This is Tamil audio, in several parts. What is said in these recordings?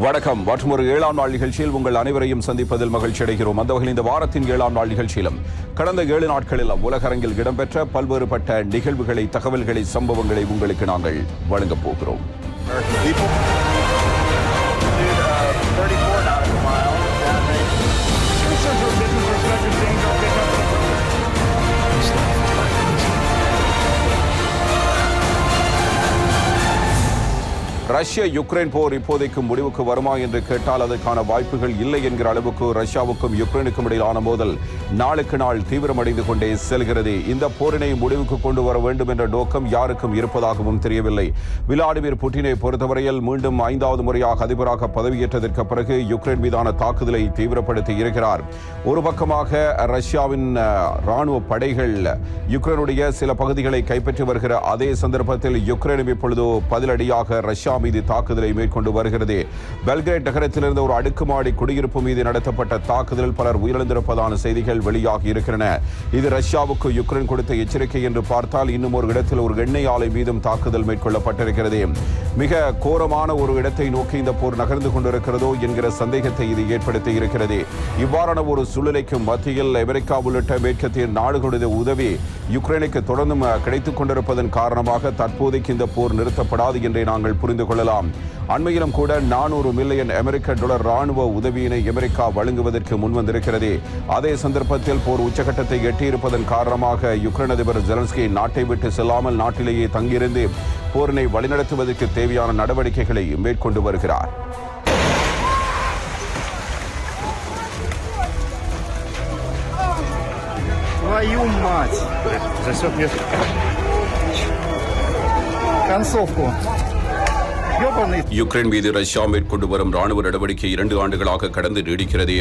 வணக்கம். மற்றும் ஒரு 7ஆம் நாள் நிகழ்ச்சியில் உங்கள் அனைவரையும் சந்திப்பதில் மகிழ்ச்சி அடைகிறோம். அந்த வகையில் இந்த வாரத்தின் 7ஆம் நாள் நிகழ்ச்சியிலும் கடந்த 7 நாட்களில் உலகரங்கில் இடம்பெற்ற பல்வேறுபட்ட நிகழ்வுகளை, தகவல்களை, சம்பவங்களை உங்களுக்கு நாங்கள் வழங்கப் போகிறோம். ரஷ்ய யுக்ரைன் போர் இப்போதைக்கு முடிவுக்கு வருமா என்று கேட்டால் அதற்கான வாய்ப்புகள் இல்லை என்கிற அளவுக்கு ரஷ்யாவுக்கும் யுக்ரைனுக்கும் இடையிலான மோதல் நாளுக்கு நாள் தீவிரமடைந்து கொண்டே செல்கிறது. இந்த போரினை முடிவுக்கு கொண்டு வர வேண்டும் என்ற நோக்கம் யாருக்கும் இருப்பதாகவும் தெரியவில்லை. விளாடிமிர் புட்டினை பொறுத்தவரையில் மீண்டும் 5வது முறையாக அதிபராக பதவியேற்றதற்கு பிறகு யுக்ரைன் மீதான தாக்குதலை தீவிரப்படுத்தி இருக்கிறார். ஒரு பக்கமாக ரஷ்யாவின் ராணுவ படைகள் யுக்ரைனுடைய சில பகுதிகளை கைப்பற்றி வருகிற அதே சந்தர்ப்பத்தில் யுக்ரைனும் இப்பொழுது பதிலடியாக ரஷ்யா மீது தாக்குதலை மேற்கொண்டு வருகிறது. பெல்கிரேட் நகரத்திலிருந்து ஒரு அடுக்குமாடி குடியிருப்பு மீது நடத்தப்பட்ட தாக்குதலில் பலர் உயிரிழந்திருப்பதான செய்திகள் வெளியாகி இருக்கின்றன. இது ரஷ்யாவுக்கு யுக்ரைன் கொடுத்த எச்சரிக்கை என்று பார்த்தால் இன்னும் ஒரு இடத்தில் ஒரு எண்ணெய் ஆலை மீதும் தாக்குதல் மேற்கொள்ளப்பட்டிருக்கிறது. மிக கோரமான ஒரு இடத்தை நோக்கி இந்த போர் நகர்ந்து கொண்டிருக்கிறதோ என்கிற சந்தேகத்தை இது ஏற்படுத்தி இருக்கிறது. இவ்வாறான ஒரு சூழ்நிலைக்கு மத்தியில் அமெரிக்கா உள்ளிட்ட மேற்கத்திய நாடுகளுடைய உதவி யுக்ரைனுக்கு தொடர்ந்தும் கிடைத்துக் கொண்டிருப்பதன் காரணமாக தற்போதைக்கு இந்த போர் நிறுத்தப்படாது என்றே நாங்கள் புரிந்து கொள்ளலாம். அண்மையிலும் கூட 400 மில்லியன் அமெரிக்க டாலர் ராணுவ உதவியினை அமெரிக்கா வழங்குவதற்கு முன்வந்திருக்கிறது. அதே சந்தர்ப்பத்தில் போர் உச்சகட்டத்தை எட்டியிருப்பதன் காரணமாக யுக்ரைன் அதிபர் ஜெலன்ஸ்கி நாட்டை விட்டு செல்லாமல் நாட்டிலேயே தங்கியிருந்து போரினை வழிநடத்துவதற்கு தேவையான நடவடிக்கைகளை மேற்கொண்டு வருகிறார். Твою мать! Засек мне концовку. யுக்ரைன் மீது ரஷ்யா மேற்கொண்டு வரும் ராணுவ நடவடிக்கை 2 ஆண்டுகளாக கடந்து நீடிக்கிறது.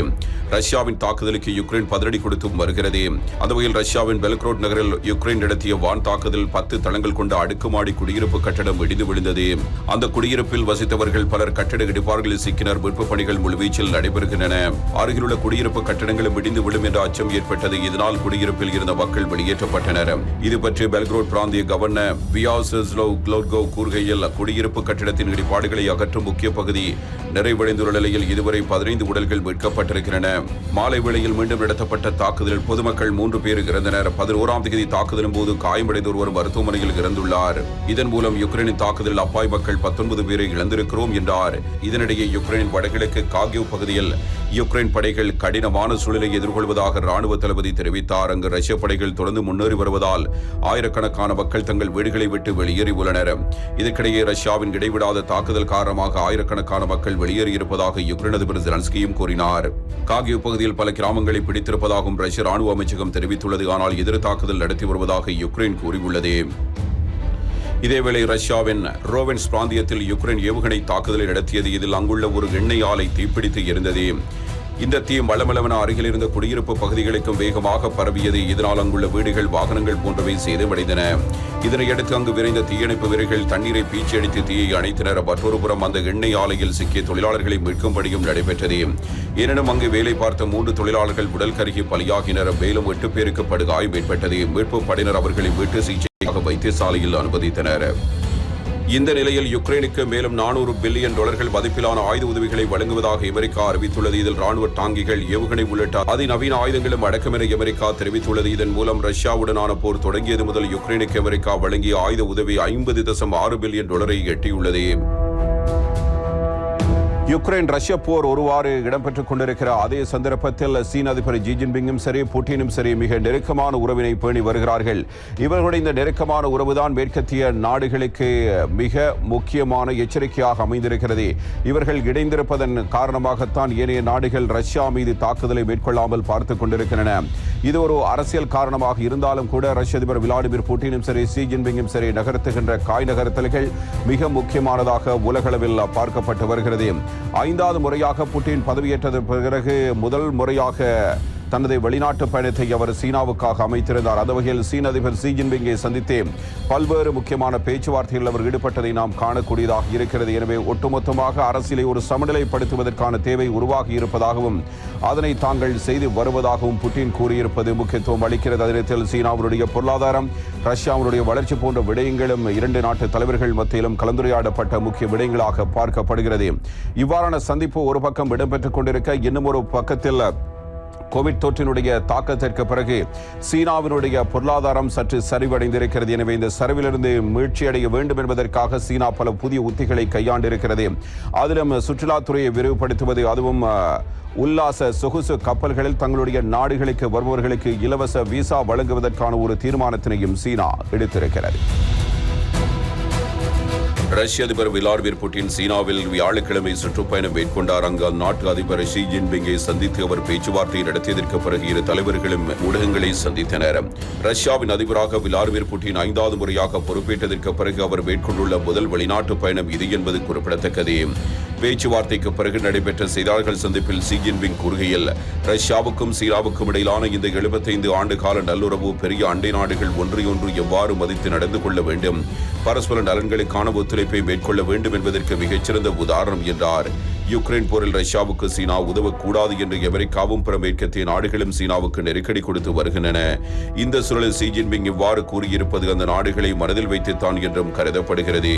ரஷ்யாவின் தாக்குதலுக்கு யுக்ரைன் பதிலடி கொடுத்தும் வருகிறது. அந்த வகையில் ரஷ்யாவின் பெல்கிரோட் நகரில் யுக்ரைன் நடத்திய வான் தாக்குதல் 10 தளங்கள் கொண்ட அடுக்குமாடி குடியிருப்பு கட்டடம் இடிந்து விழுந்தது. அந்த குடியிருப்பில் வசித்தவர்கள் பலர் கட்டட இடிபாடுகளில் சிக்கினர். மீட்பு பணிகள் முழுவீச்சில் நடைபெறுகின்றன. அருகிலுள்ள குடியிருப்பு கட்டடங்களும் இடிந்து விழும் என்ற அச்சம் ஏற்பட்டது. இதனால் குடியிருப்பில் இருந்த மக்கள் வெளியேற்றப்பட்டனர். இது பற்றி பெல்கிரோட் பிராந்திய கவர்னர் வியாசெஸ்லவ் க்ளோட்கோவ் கூறுகையில், குடியிருப்பு கட்டிடத்தின் இடிபாடுகளை அகற்றும் முக்கிய பகுதி நிறைவடைந்துள்ள நிலையில் இதுவரை 15 உடல்கள் மீட்கப்பட்டிருக்கின்றன. மாலை வேளையில் மீண்டும் நடத்தப்பட்ட தாக்குதலில் பொதுமக்கள் 3 பேர் இறந்தனர். 11ஆம் தேதி தாக்குதலின் போது காயமடைந்த ஒருவர் மருத்துவமனையில் இறந்துள்ளார். இதன் மூலம் யுக்ரைனின் தாக்குதலில் அப்பாவி மக்கள் 19 பேரை இழந்திருக்கிறோம் என்றார். இதனிடையே யுக்ரைனின் வடகிழக்கு காகிவ் பகுதியில் யுக்ரைன் படைகள் கடினமான சூழலை எதிர்கொள்வதாக ராணுவ தளபதி தெரிவித்தார். அங்கு ரஷ்ய படைகள் தொடர்ந்து முன்னேறி வருவதால் ஆயிரக்கணக்கான மக்கள் தங்கள் வீடுகளை விட்டு வெளியேறி உள்ளனர். இதற்கிடையே ரஷ்யாவின் இடைவிடாத தாக்குதல் காரணமாக ஆயிரக்கணக்கான மக்கள் வெளியேறியிருப்பதாக யுக்ரைன் அதிபர் ஜெலன்ஸ்கியும் கூறினார். காகிவ் பகுதியில் பல கிராமங்களை பிடித்திருப்பதாகவும் ரஷ்ய ராணுவ அமைச்சகம் தெரிவித்துள்ளது. ஆனால் எதிர் தாக்குதல் நடத்தி வருவதாக யுக்ரைன் கூறியுள்ளது. இதேவேளை ரஷ்யாவின் ரோவென்ஸ் பிராந்தியத்தில் யுக்ரைன் ஏவுகணை தாக்குதலை நடத்தியது. இதில் அங்குள்ள ஒரு எண்ணெய் ஆலை தீப்பிடித்து எரிந்தது. இந்த தீ மளமளவென அருகில் இருந்த குடியிருப்பு பகுதிகளுக்கும் வேகமாக பரவியது. இதனால் அங்குள்ள வீடுகள், வாகனங்கள் போன்றவை சேதமடைந்தன. இதனையடுத்து அங்கு விரைந்த தீயணைப்பு வீரர்கள் தண்ணீரை பீச்சியடித்து தீயை அணைத்தனர். மற்றொரு புறம் அந்த எண்ணெய் ஆலையில் சிக்கிய தொழிலாளர்களை மீட்கும் பணியும் நடைபெற்றது. எனினும் அங்கு வேலை பார்த்த 3 தொழிலாளர்கள் உடல் கருகி பலியாகினர். மேலும் 8 பேருக்கு படுகாயம் ஏற்பட்டது. மீட்பு படையினர் அவர்களை மீட்டு சிகிச்சைக்காக வைத்தியசாலையில் அனுமதித்தனர். இந்த நிலையில் யுக்ரைனுக்கு மேலும் 400 பில்லியன் டாலர்கள் மதிப்பிலான ஆயுத உதவிகளை வழங்குவதாக அமெரிக்கா அறிவித்துள்ளது. இதில் ராணுவ டாங்கிகள், ஏவுகணை உள்ளிட்ட அதிநவீன ஆயுதங்களும் அடக்கம் என அமெரிக்கா தெரிவித்துள்ளது. இதன் மூலம் ரஷ்யாவுடனான போர் தொடங்கியது முதல் யுக்ரைனுக்கு அமெரிக்கா வழங்கிய ஆயுத உதவி 50.6 பில்லியன் டாலரை எட்டியுள்ளது. யுக்ரைன் ரஷ்ய போர் ஒருவாறு இடம்பெற்றுக் கொண்டிருக்கிற அதே சந்தர்ப்பத்தில் சீன அதிபர் ஜி ஜின்பிங்கும் சரி, புட்டினும் சரி மிக நெருக்கமான உறவினை பேணி வருகிறார்கள். இவர்களுடைய இந்த நெருக்கமான உறவுதான் மேற்கத்திய நாடுகளுக்கு மிக முக்கியமான எச்சரிக்கையாக அமைந்திருக்கிறது. இவர்கள் இணைந்திருப்பதன் காரணமாகத்தான் ஏனைய நாடுகள் ரஷ்யா மீது தாக்குதலை மேற்கொள்ளாமல் பார்த்துக் கொண்டிருக்கின்றன. இது ஒரு அரசியல் காரணமாக இருந்தாலும் கூட ரஷ்ய அதிபர் விளாடிமிர் புட்டினும் சரி, ஷி ஜின்பிங்கும் சரி நகர்த்துகின்ற காய் நகர்த்தல்கள் மிக முக்கியமானதாக உலகளவில் பார்க்கப்பட்டு வருகிறது. 5வது முறையாக புட்டின் பதவியேற்றதற்கு பிறகு முதல் முறையாக தனது வெளிநாட்டு பயணத்தை அவர் சீனாவுக்காக அமைத்திருந்தார். அந்த வகையில் சீன அதிபர் ஷி ஜின்பிங்கை சந்தித்து பல்வேறு முக்கியமான பேச்சுவார்த்தைகளில் அவர் ஈடுபட்டதை நாம் காணக்கூடியதாக இருக்கிறது. எனவே ஒட்டுமொத்தமாக அரசியலை ஒரு சமநிலைப்படுத்துவதற்கான தேவை உருவாகி இருப்பதாகவும் அதனை தாங்கள் செய்து வருவதாகவும் புட்டின் கூறியிருப்பது முக்கியத்துவம் அளிக்கிறது. அதே நேரத்தில் சீனாவுடைய பொருளாதாரம், ரஷ்யாவுடைய வளர்ச்சி போன்ற விடயங்களும் இரண்டு நாட்டு தலைவர்கள் மத்தியிலும் கலந்துரையாடப்பட்ட முக்கிய விடயங்களாக பார்க்கப்படுகிறது. இவ்வாறான சந்திப்பு ஒரு பக்கம் இடம்பெற்றுக் கொண்டிருக்க, இன்னும் ஒரு பக்கத்தில் கோவிட் தொற்றினுடைய தாக்கத்திற்கு பிறகு சீனாவினுடைய பொருளாதாரம் சற்று சரிவடைந்திருக்கிறது. எனவே இந்த சரிவிலிருந்து மீழ்ச்சியடைய வேண்டும் என்பதற்காக சீனா பல புதிய உத்திகளை கையாண்டிருக்கிறது. அதிலும் சுற்றுலாத்துறையை விரிவுபடுத்துவது, அதுவும் உல்லாச சொகுசு கப்பல்களில் தங்களுடைய நாடுகளுக்கு வருபவர்களுக்கு இலவச விசா வழங்குவதற்கான ஒரு தீர்மானத்தினையும் சீனா எடுத்திருக்கிறது. ரஷ்ய அதிபர் விளாடிமிர் புட்டின் சீனாவில் வியாழக்கிழமை சுற்றுப்பயணம் மேற்கொண்டார். அங்கு அந்நாட்டு அதிபர் ஷி ஜின்பிங்கை சந்தித்து அவர் பேச்சுவார்த்தை நடத்தியதற்கு பிறகு இரு தலைவர்களும் ஊடகங்களை சந்தித்தனர். ரஷ்யாவின் அதிபராக விளாடிமிர் புட்டின் 5வது முறையாக பொறுப்பேற்றதற்கு பிறகு அவர் மேற்கொண்டுள்ள முதல் வெளிநாட்டு பயணம் இது என்பது குறிப்பிடத்தக்கது. பேச்சுவார்த்தைக்கு பிறகு நடைபெற்ற செய்தியாளர்கள் சந்திப்பில் ஷி ஜின்பிங் கூறுகையில், ரஷ்யாவுக்கும் சீனாவுக்கும் இடையிலான இந்த 75 ஆண்டு கால நல்லுறவு பெரிய அண்டை நாடுகள் ஒன்றையொன்று எவ்வாறு மதித்து நடந்து கொள்ள வேண்டும், பரஸ்பர நலன்களுக்கான ஒத்துழைப்பை மேற்கொள்ள வேண்டும் என்பதற்கு மிகச்சிறந்த உதாரணம் என்றார். யுக்ரைன் போரில் ரஷ்யாவுக்கு சீனா உதவக்கூடாது என்று அமெரிக்காவும் பிற மேற்கத்திய நாடுகளும் சீனாவுக்கு நெருக்கடி கொடுத்து வருகின்றன. இந்த சூழலில் ஷி ஜின்பிங் இவ்வாறு கூறியிருப்பது அந்த நாடுகளை மனதில் வைத்துத்தான் என்றும் கருதப்படுகிறது.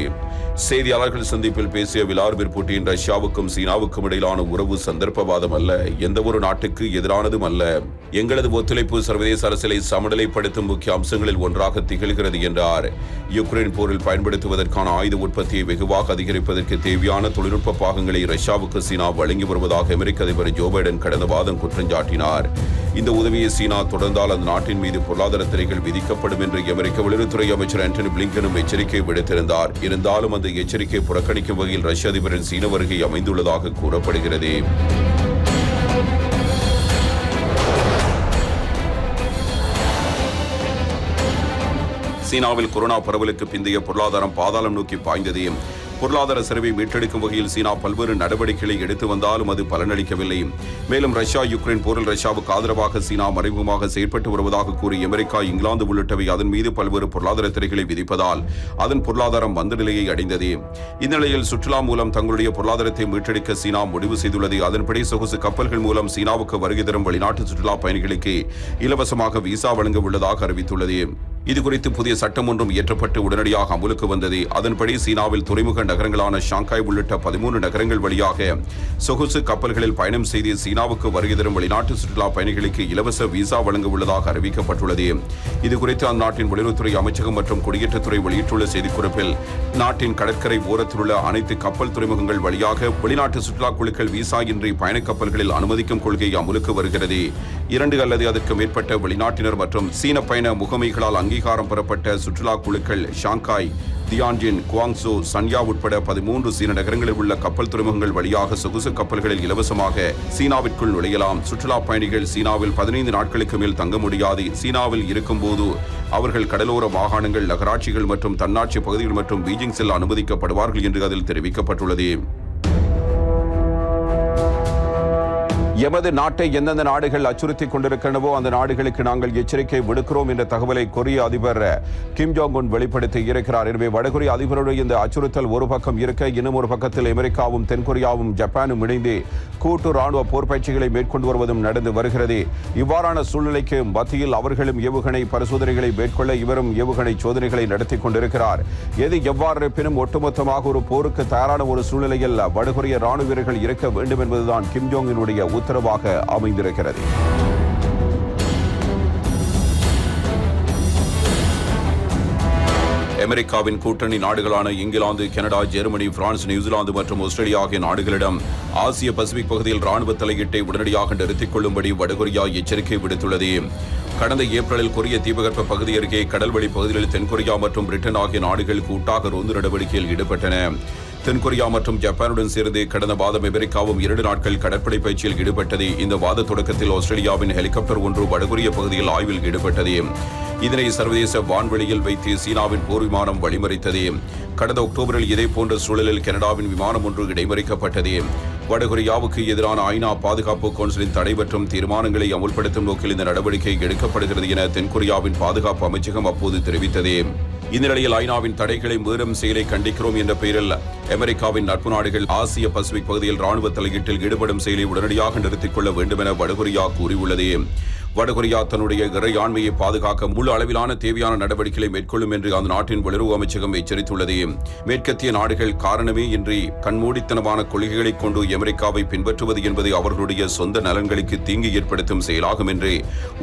செய்தியாளர்கள் சந்திப்பில் பேசிய விளாடிமிர் புட்டின், ரஷ்யாவுக்கும் சீனாவுக்கும் இடையிலான உறவு சந்தர்ப்பவாதம் அல்ல, எந்த ஒரு நாட்டுக்கு எதிரானதும் அல்ல. எங்களது ஒத்துழைப்பு சர்வதேச அரசியலை சமநிலைப்படுத்தும் முக்கிய அம்சங்களில் ஒன்றாக திகழ்கிறது என்றார். யுக்ரைன் போரில் பயன்படுத்துவதற்கான ஆயுத உற்பத்தியை வெகுவாக அதிகரிப்பதற்கு தேவையான தொழில்நுட்ப பாகங்களை ரஷ்யாவுக்கு சீனா வழங்கி வருவதாக அமெரிக்க அதிபர் ஜோ பைடன் கடந்த வாரம் குற்றஞ்சாட்டினார். இந்த உதவியை சீனா தொடர்ந்தால் அந்த நாட்டின் மீது பொருளாதார தடைகள் விதிக்கப்படும் என்று அமெரிக்க வெளியுறவுத்துறை அமைச்சர் ஆண்டனி பிளிங்கனும் எச்சரிக்கை விடுத்திருந்தார். இருந்தாலும் அந்த எச்சரிக்கை புறக்கணிக்கும் வகையில் ரஷ்ய அதிபரின் சீன வருகை அமைந்துள்ளதாக கூறப்படுகிறது. சீனாவில் கொரோனா பரவலுக்கு பிந்தைய பொருளாதாரம் பாதாளம் நோக்கி பாய்ந்தது. பொருளாதார சரிவை மீட்டெடுக்கும் வகையில் சீனா பல்வேறு நடவடிக்கைகளை எடுத்து வந்தாலும் அது பலனளிக்கவில்லை. மேலும் ரஷ்யா யுக்ரைன் போரில் ரஷ்யாவுக்கு ஆதரவாக சீனா மறைமுகமாக செயற்பட்டு வருவதாக கூறி அமெரிக்கா, இங்கிலாந்து உள்ளிட்டவை அதன் மீது பல்வேறு பொருளாதார தடைகளை விதிப்பதால் அதன் பொருளாதாரம் மந்த நிலையை அடைந்தது. இந்நிலையில் சுற்றுலா மூலம் தங்களுடைய பொருளாதாரத்தை மீட்டெடுக்க சீனா முடிவு செய்துள்ளது. அதன்படி சொகுசு கப்பல்கள் மூலம் சீனாவுக்கு வருகை தரும் வெளிநாட்டு சுற்றுலா பயணிகளுக்கு இலவசமாக விசா வழங்க உள்ளதாக அறிவித்துள்ளது. இதுகுறித்து புதிய சட்டம் ஒன்றும் இயற்றப்பட்டு உடனடியாக அமலுக்கு வந்தது. அதன்படி சீனாவில் துறைமுக நகரங்களான ஷாங்காய் உள்ளிட்ட 13 நகரங்கள் வழியாக சொகுசு கப்பல்களில் பயணம் செய்து சீனாவுக்கு வருகை தரும் வெளிநாட்டு சுற்றுலா பயணிகளுக்கு இலவச விசா வழங்க உள்ளதாக அறிவிக்கப்பட்டுள்ளது. இதுகுறித்து அந்நாட்டின் வெளியுறவுத்துறை அமைச்சகம் மற்றும் குடியேற்றத்துறை வெளியிட்டுள்ள செய்திக்குறிப்பில், நாட்டின் கடற்கரை ஓரத்தில் உள்ள அனைத்து கப்பல் துறைமுகங்கள் வழியாக வெளிநாட்டு சுற்றுலா குழுக்கள் விசா இன்றி பயண கப்பல்களில் அனுமதிக்கும் கொள்கை அமலுக்கு வருகிறது. 2 அல்லது அதற்கு மேற்பட்ட வெளிநாட்டினர் மற்றும் சீன பயண முகமைகளால் அங்கீகாரம் பெறப்பட்ட சுற்றுலா குழுக்கள் ஷாங்காய், தியான்ஜின், குவாங்சோ, சன்யா உட்பட 13 சீன நகரங்களில் உள்ள கப்பல் துறைமுகங்கள் வழியாக சொகுசு கப்பல்களில் இலவசமாக சீனாவிற்குள் நுழையலாம். சுற்றுலா பயணிகள் சீனாவில் 15 நாட்களுக்கு மேல் தங்க முடியாது. சீனாவில் இருக்கும்போது அவர்கள் கடலோர மாகாணங்கள், நகராட்சிகள் மற்றும் தன்னாட்சி பகுதிகள் மற்றும் பீஜிங் செல்ல அனுமதிக்கப்படுவார்கள் என்று அதில் தெரிவிக்கப்பட்டுள்ளது. எமது நாட்டை எந்தெந்த நாடுகள் அச்சுறுத்திக் கொண்டிருக்கின்றனவோ அந்த நாடுகளுக்கு நாங்கள் எச்சரிக்கை விடுக்கிறோம் என்ற தகவலை கொரிய அதிபர் கிம் ஜோங் உன் வெளிப்படுத்தி இருக்கிறார். எனவே வடகொரிய அதிபருடைய இந்த அச்சுறுத்தல் ஒரு பக்கம் இருக்க, இன்னும் ஒரு பக்கத்தில் அமெரிக்காவும் தென்கொரியாவும் ஜப்பானும் இணைந்து கூட்டு ராணுவ போர் பயிற்சிகளை மேற்கொண்டு வருவதும் நடந்து வருகிறது. இவ்வாறான சூழ்நிலைக்கு மத்தியில் அவர்களும் ஏவுகணை பரிசோதனைகளை மேற்கொள்ள இவரும் ஏவுகணை சோதனைகளை நடத்தி கொண்டிருக்கிறார். எது எவ்வாறு இருப்பினும் ஒட்டுமொத்தமாக ஒரு போருக்கு தயாரான ஒரு சூழ்நிலையில் வடகொரிய ராணுவ வீரர்கள் இருக்க வேண்டும் என்பதுதான் கிம் ஜோங்கினுடைய உத்தரவாக அமைந்திருக்கிறது. அமெரிக்காவின் கூட்டணி நாடுகளான England, Canada, Germany, France, New Zealand மற்றும் ஆஸ்திரேலியா ஆகிய நாடுகளிடம் ஆசிய பசிபிக் பகுதியில் ராணுவ தலையீட்டை உடனடியாக நிறுத்திக் கொள்ளும்படி வடகொரியா எச்சரிக்கை விடுத்துள்ளது. கடந்த ஏப்ரலில் கொரிய தீபகற்ப பகுதி அருகே கடல்வழி பகுதிகளில் தென்கொரியா மற்றும் பிரிட்டன் ஆகிய நாடுகள் கூட்டாக ரோந்து நடவடிக்கையில் ஈடுபட்டன. தென்கொரியா மற்றும் ஜப்பானுடன் சேர்ந்து கடந்த வாரம் அமெரிக்காவும் 2 நாட்கள் கடற்படை பயிற்சியில் ஈடுபட்டது. இந்த வாத தொடக்கத்தில் ஆஸ்திரேலியாவின் ஹெலிகாப்டர் ஒன்று வடகொரிய பகுதியில் ஆய்வில் ஈடுபட்டது. இதனை சர்வதேச வான்வெளியில் வைத்து சீனாவின் போர் விமானம் வழிமறித்தது. கடந்த அக்டோபரில் இதே போன்ற சூழலில் கனடாவின் விமானம் ஒன்று இடைமறிக்கப்பட்டது. வடகொரியாவுக்கு எதிரான ஐநா பாதுகாப்பு கவுன்சிலின் தடை மற்றும் தீர்மானங்களை அமுல்படுத்தும் நோக்கில் இந்த நடவடிக்கை எடுக்கப்படுகிறது என தென்கொரியாவின் பாதுகாப்பு அமைச்சகம் அப்போது தெரிவித்தது. இந்த நிலையில் ஐநாவின் தடைகளை மீறும் செயலை கண்டிக்கிறோம் என்ற பெயரில் அமெரிக்காவின் நட்பு நாடுகள் ஆசிய பசிபிக் பகுதியில் ராணுவ தலையீட்டில் ஈடுபடும் செயலை உடனடியாக நிறுத்திக் கொள்ள வேண்டும் என வடகொரியா கூறியுள்ளது. வடகொரியா தன்னுடைய இறையாண்மையை பாதுகாக்க முழு அளவிலான தேவையான நடவடிக்கைகளை மேற்கொள்ளும் என்று அந்த நாட்டின் வெளியுறவு அமைச்சகம் எச்சரித்துள்ளது. மேற்கத்திய நாடுகள் காரணமே இன்றி கண்மூடித்தனமான கொள்கைகளை கொண்டு அமெரிக்காவை பின்பற்றுவது என்பது அவர்களுடைய சொந்த நலன்களுக்கு தீங்கு ஏற்படுத்தும் செயலாகும் என்று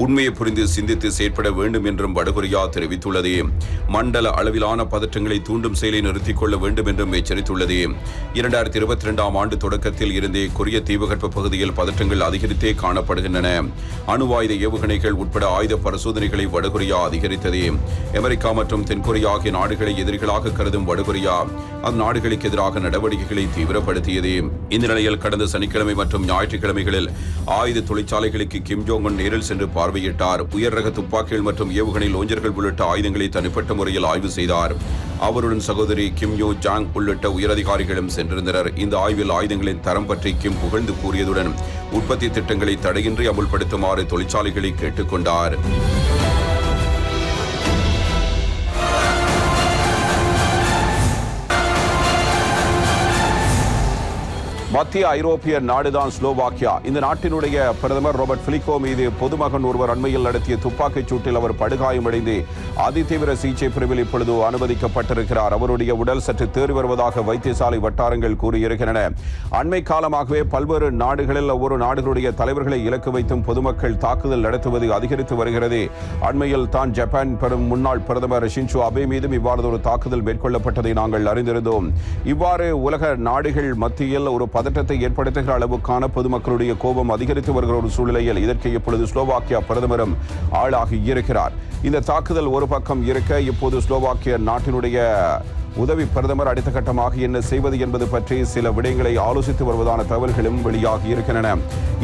உண்மையை புரிந்து சிந்தித்து செயற்பட வேண்டும் என்றும் வடகொரியா தெரிவித்துள்ளது. மண்டல அளவிலான பதற்றங்களை தூண்டும் செயலை நிறுத்திக் கொள்ள வேண்டும் என்றும் எச்சரித்துள்ளது. 2022 ஆண்டு தொடக்கத்தில் இருந்தே கொரிய தீபகற்ப பகுதியில் பதற்றங்கள் அதிகரித்தே காணப்படுகின்றன. அணுவாயுத ஏவுகணைகள் உட்பட ஆயுத பரிசோதனைகளை வடகொரியா அதிகரித்தது. அமெரிக்கா மற்றும் தென்கொரியா ஆகிய நாடுகளை எதிரிகளாக கருதும் வடகொரியா அந்த நாடுகளுக்கு எதிராக நடவடிக்கைகளை தீவிரப்படுத்தியது. இந்த நிலையில் கடந்த சனிக்கிழமை மற்றும் ஞாயிற்றுக்கிழமைகளில் ஆயுத தொழிற்சாலைகளுக்கு கிம் ஜோங் உன் நேரில் சென்று பார்வையிட்டார். உயர் ரக துப்பாக்கிகள் மற்றும் ஏவுகணை லோஞ்சர்கள் உள்ளிட்ட ஆயுதங்களை தனிப்பட்ட முறையில் ஆய்வு செய்தார். அவருடன் சகோதரி கிம் யோ ஜாங் உள்ளிட்ட உயரதிகாரிகளும் சென்றிருந்தனர். இந்த ஆய்வில் ஆயுதங்களின் தரம் பற்றி கிம் புகழ்ந்து கூறியதுடன் உற்பத்தி திட்டங்களை தடையின்றி அமுல்படுத்துமாறு தொழிற்சாலைகளை கேட்டுக்கொண்டார். மத்திய ஐரோப்பிய நாடுதான் ஸ்லோவாக்கியா. இந்த நாட்டினுடைய பிரதமர் ராபர்ட் ஃபிகோ மீது பொதுமகன் ஒருவர் அண்மையில் நடத்திய துப்பாக்கிச் சூட்டில் அவர் படுகாயமடைந்து அதிதீவிர சிகிச்சை பிரிவில் இப்பொழுது அனுமதிக்கப்பட்டிருக்கிறார். அவருடைய உடல் சற்று தேறி வருவதாக வைத்தியசாலை வட்டாரங்கள் கூறியிருக்கின்றன. அண்மை காலமாகவே பல்வேறு நாடுகளில் ஒவ்வொரு நாடுகளுடைய தலைவர்களை இலக்கு வைத்தும் பொதுமக்கள் தாக்குதல் நடத்துவது அதிகரித்து வருகிறது. அண்மையில் தான் ஜப்பான் முன்னாள் பிரதமர் ஷின்சோ அபே மீதும் இவ்வாறு ஒரு தாக்குதல் மேற்கொள்ளப்பட்டதை நாங்கள் அறிந்திருந்தோம். இவ்வாறு உலக நாடுகள் மத்தியில் ஒரு பதற்றத்தை ஏற்படுத்துகிற அளவுக்கான பொதுமக்களுடைய கோபம் அதிகரித்து வருகிற ஒரு சூழ்நிலையில் இதற்கு இப்பொழுது ஸ்லோவாக்கியா பிரதமரும் ஆளாகி இருக்கிறார். இந்த தாக்குதல் ஒரு பக்கம் இருக்க, இப்போது ஸ்லோவாக்கிய நாட்டினுடைய உதவி பிரதமர் அடுத்த கட்டமாக என்ன செய்வது என்பது பற்றி சில விடயங்களை ஆலோசித்து வருவதான தகவல்களும் வெளியாகி இருக்கின்றன.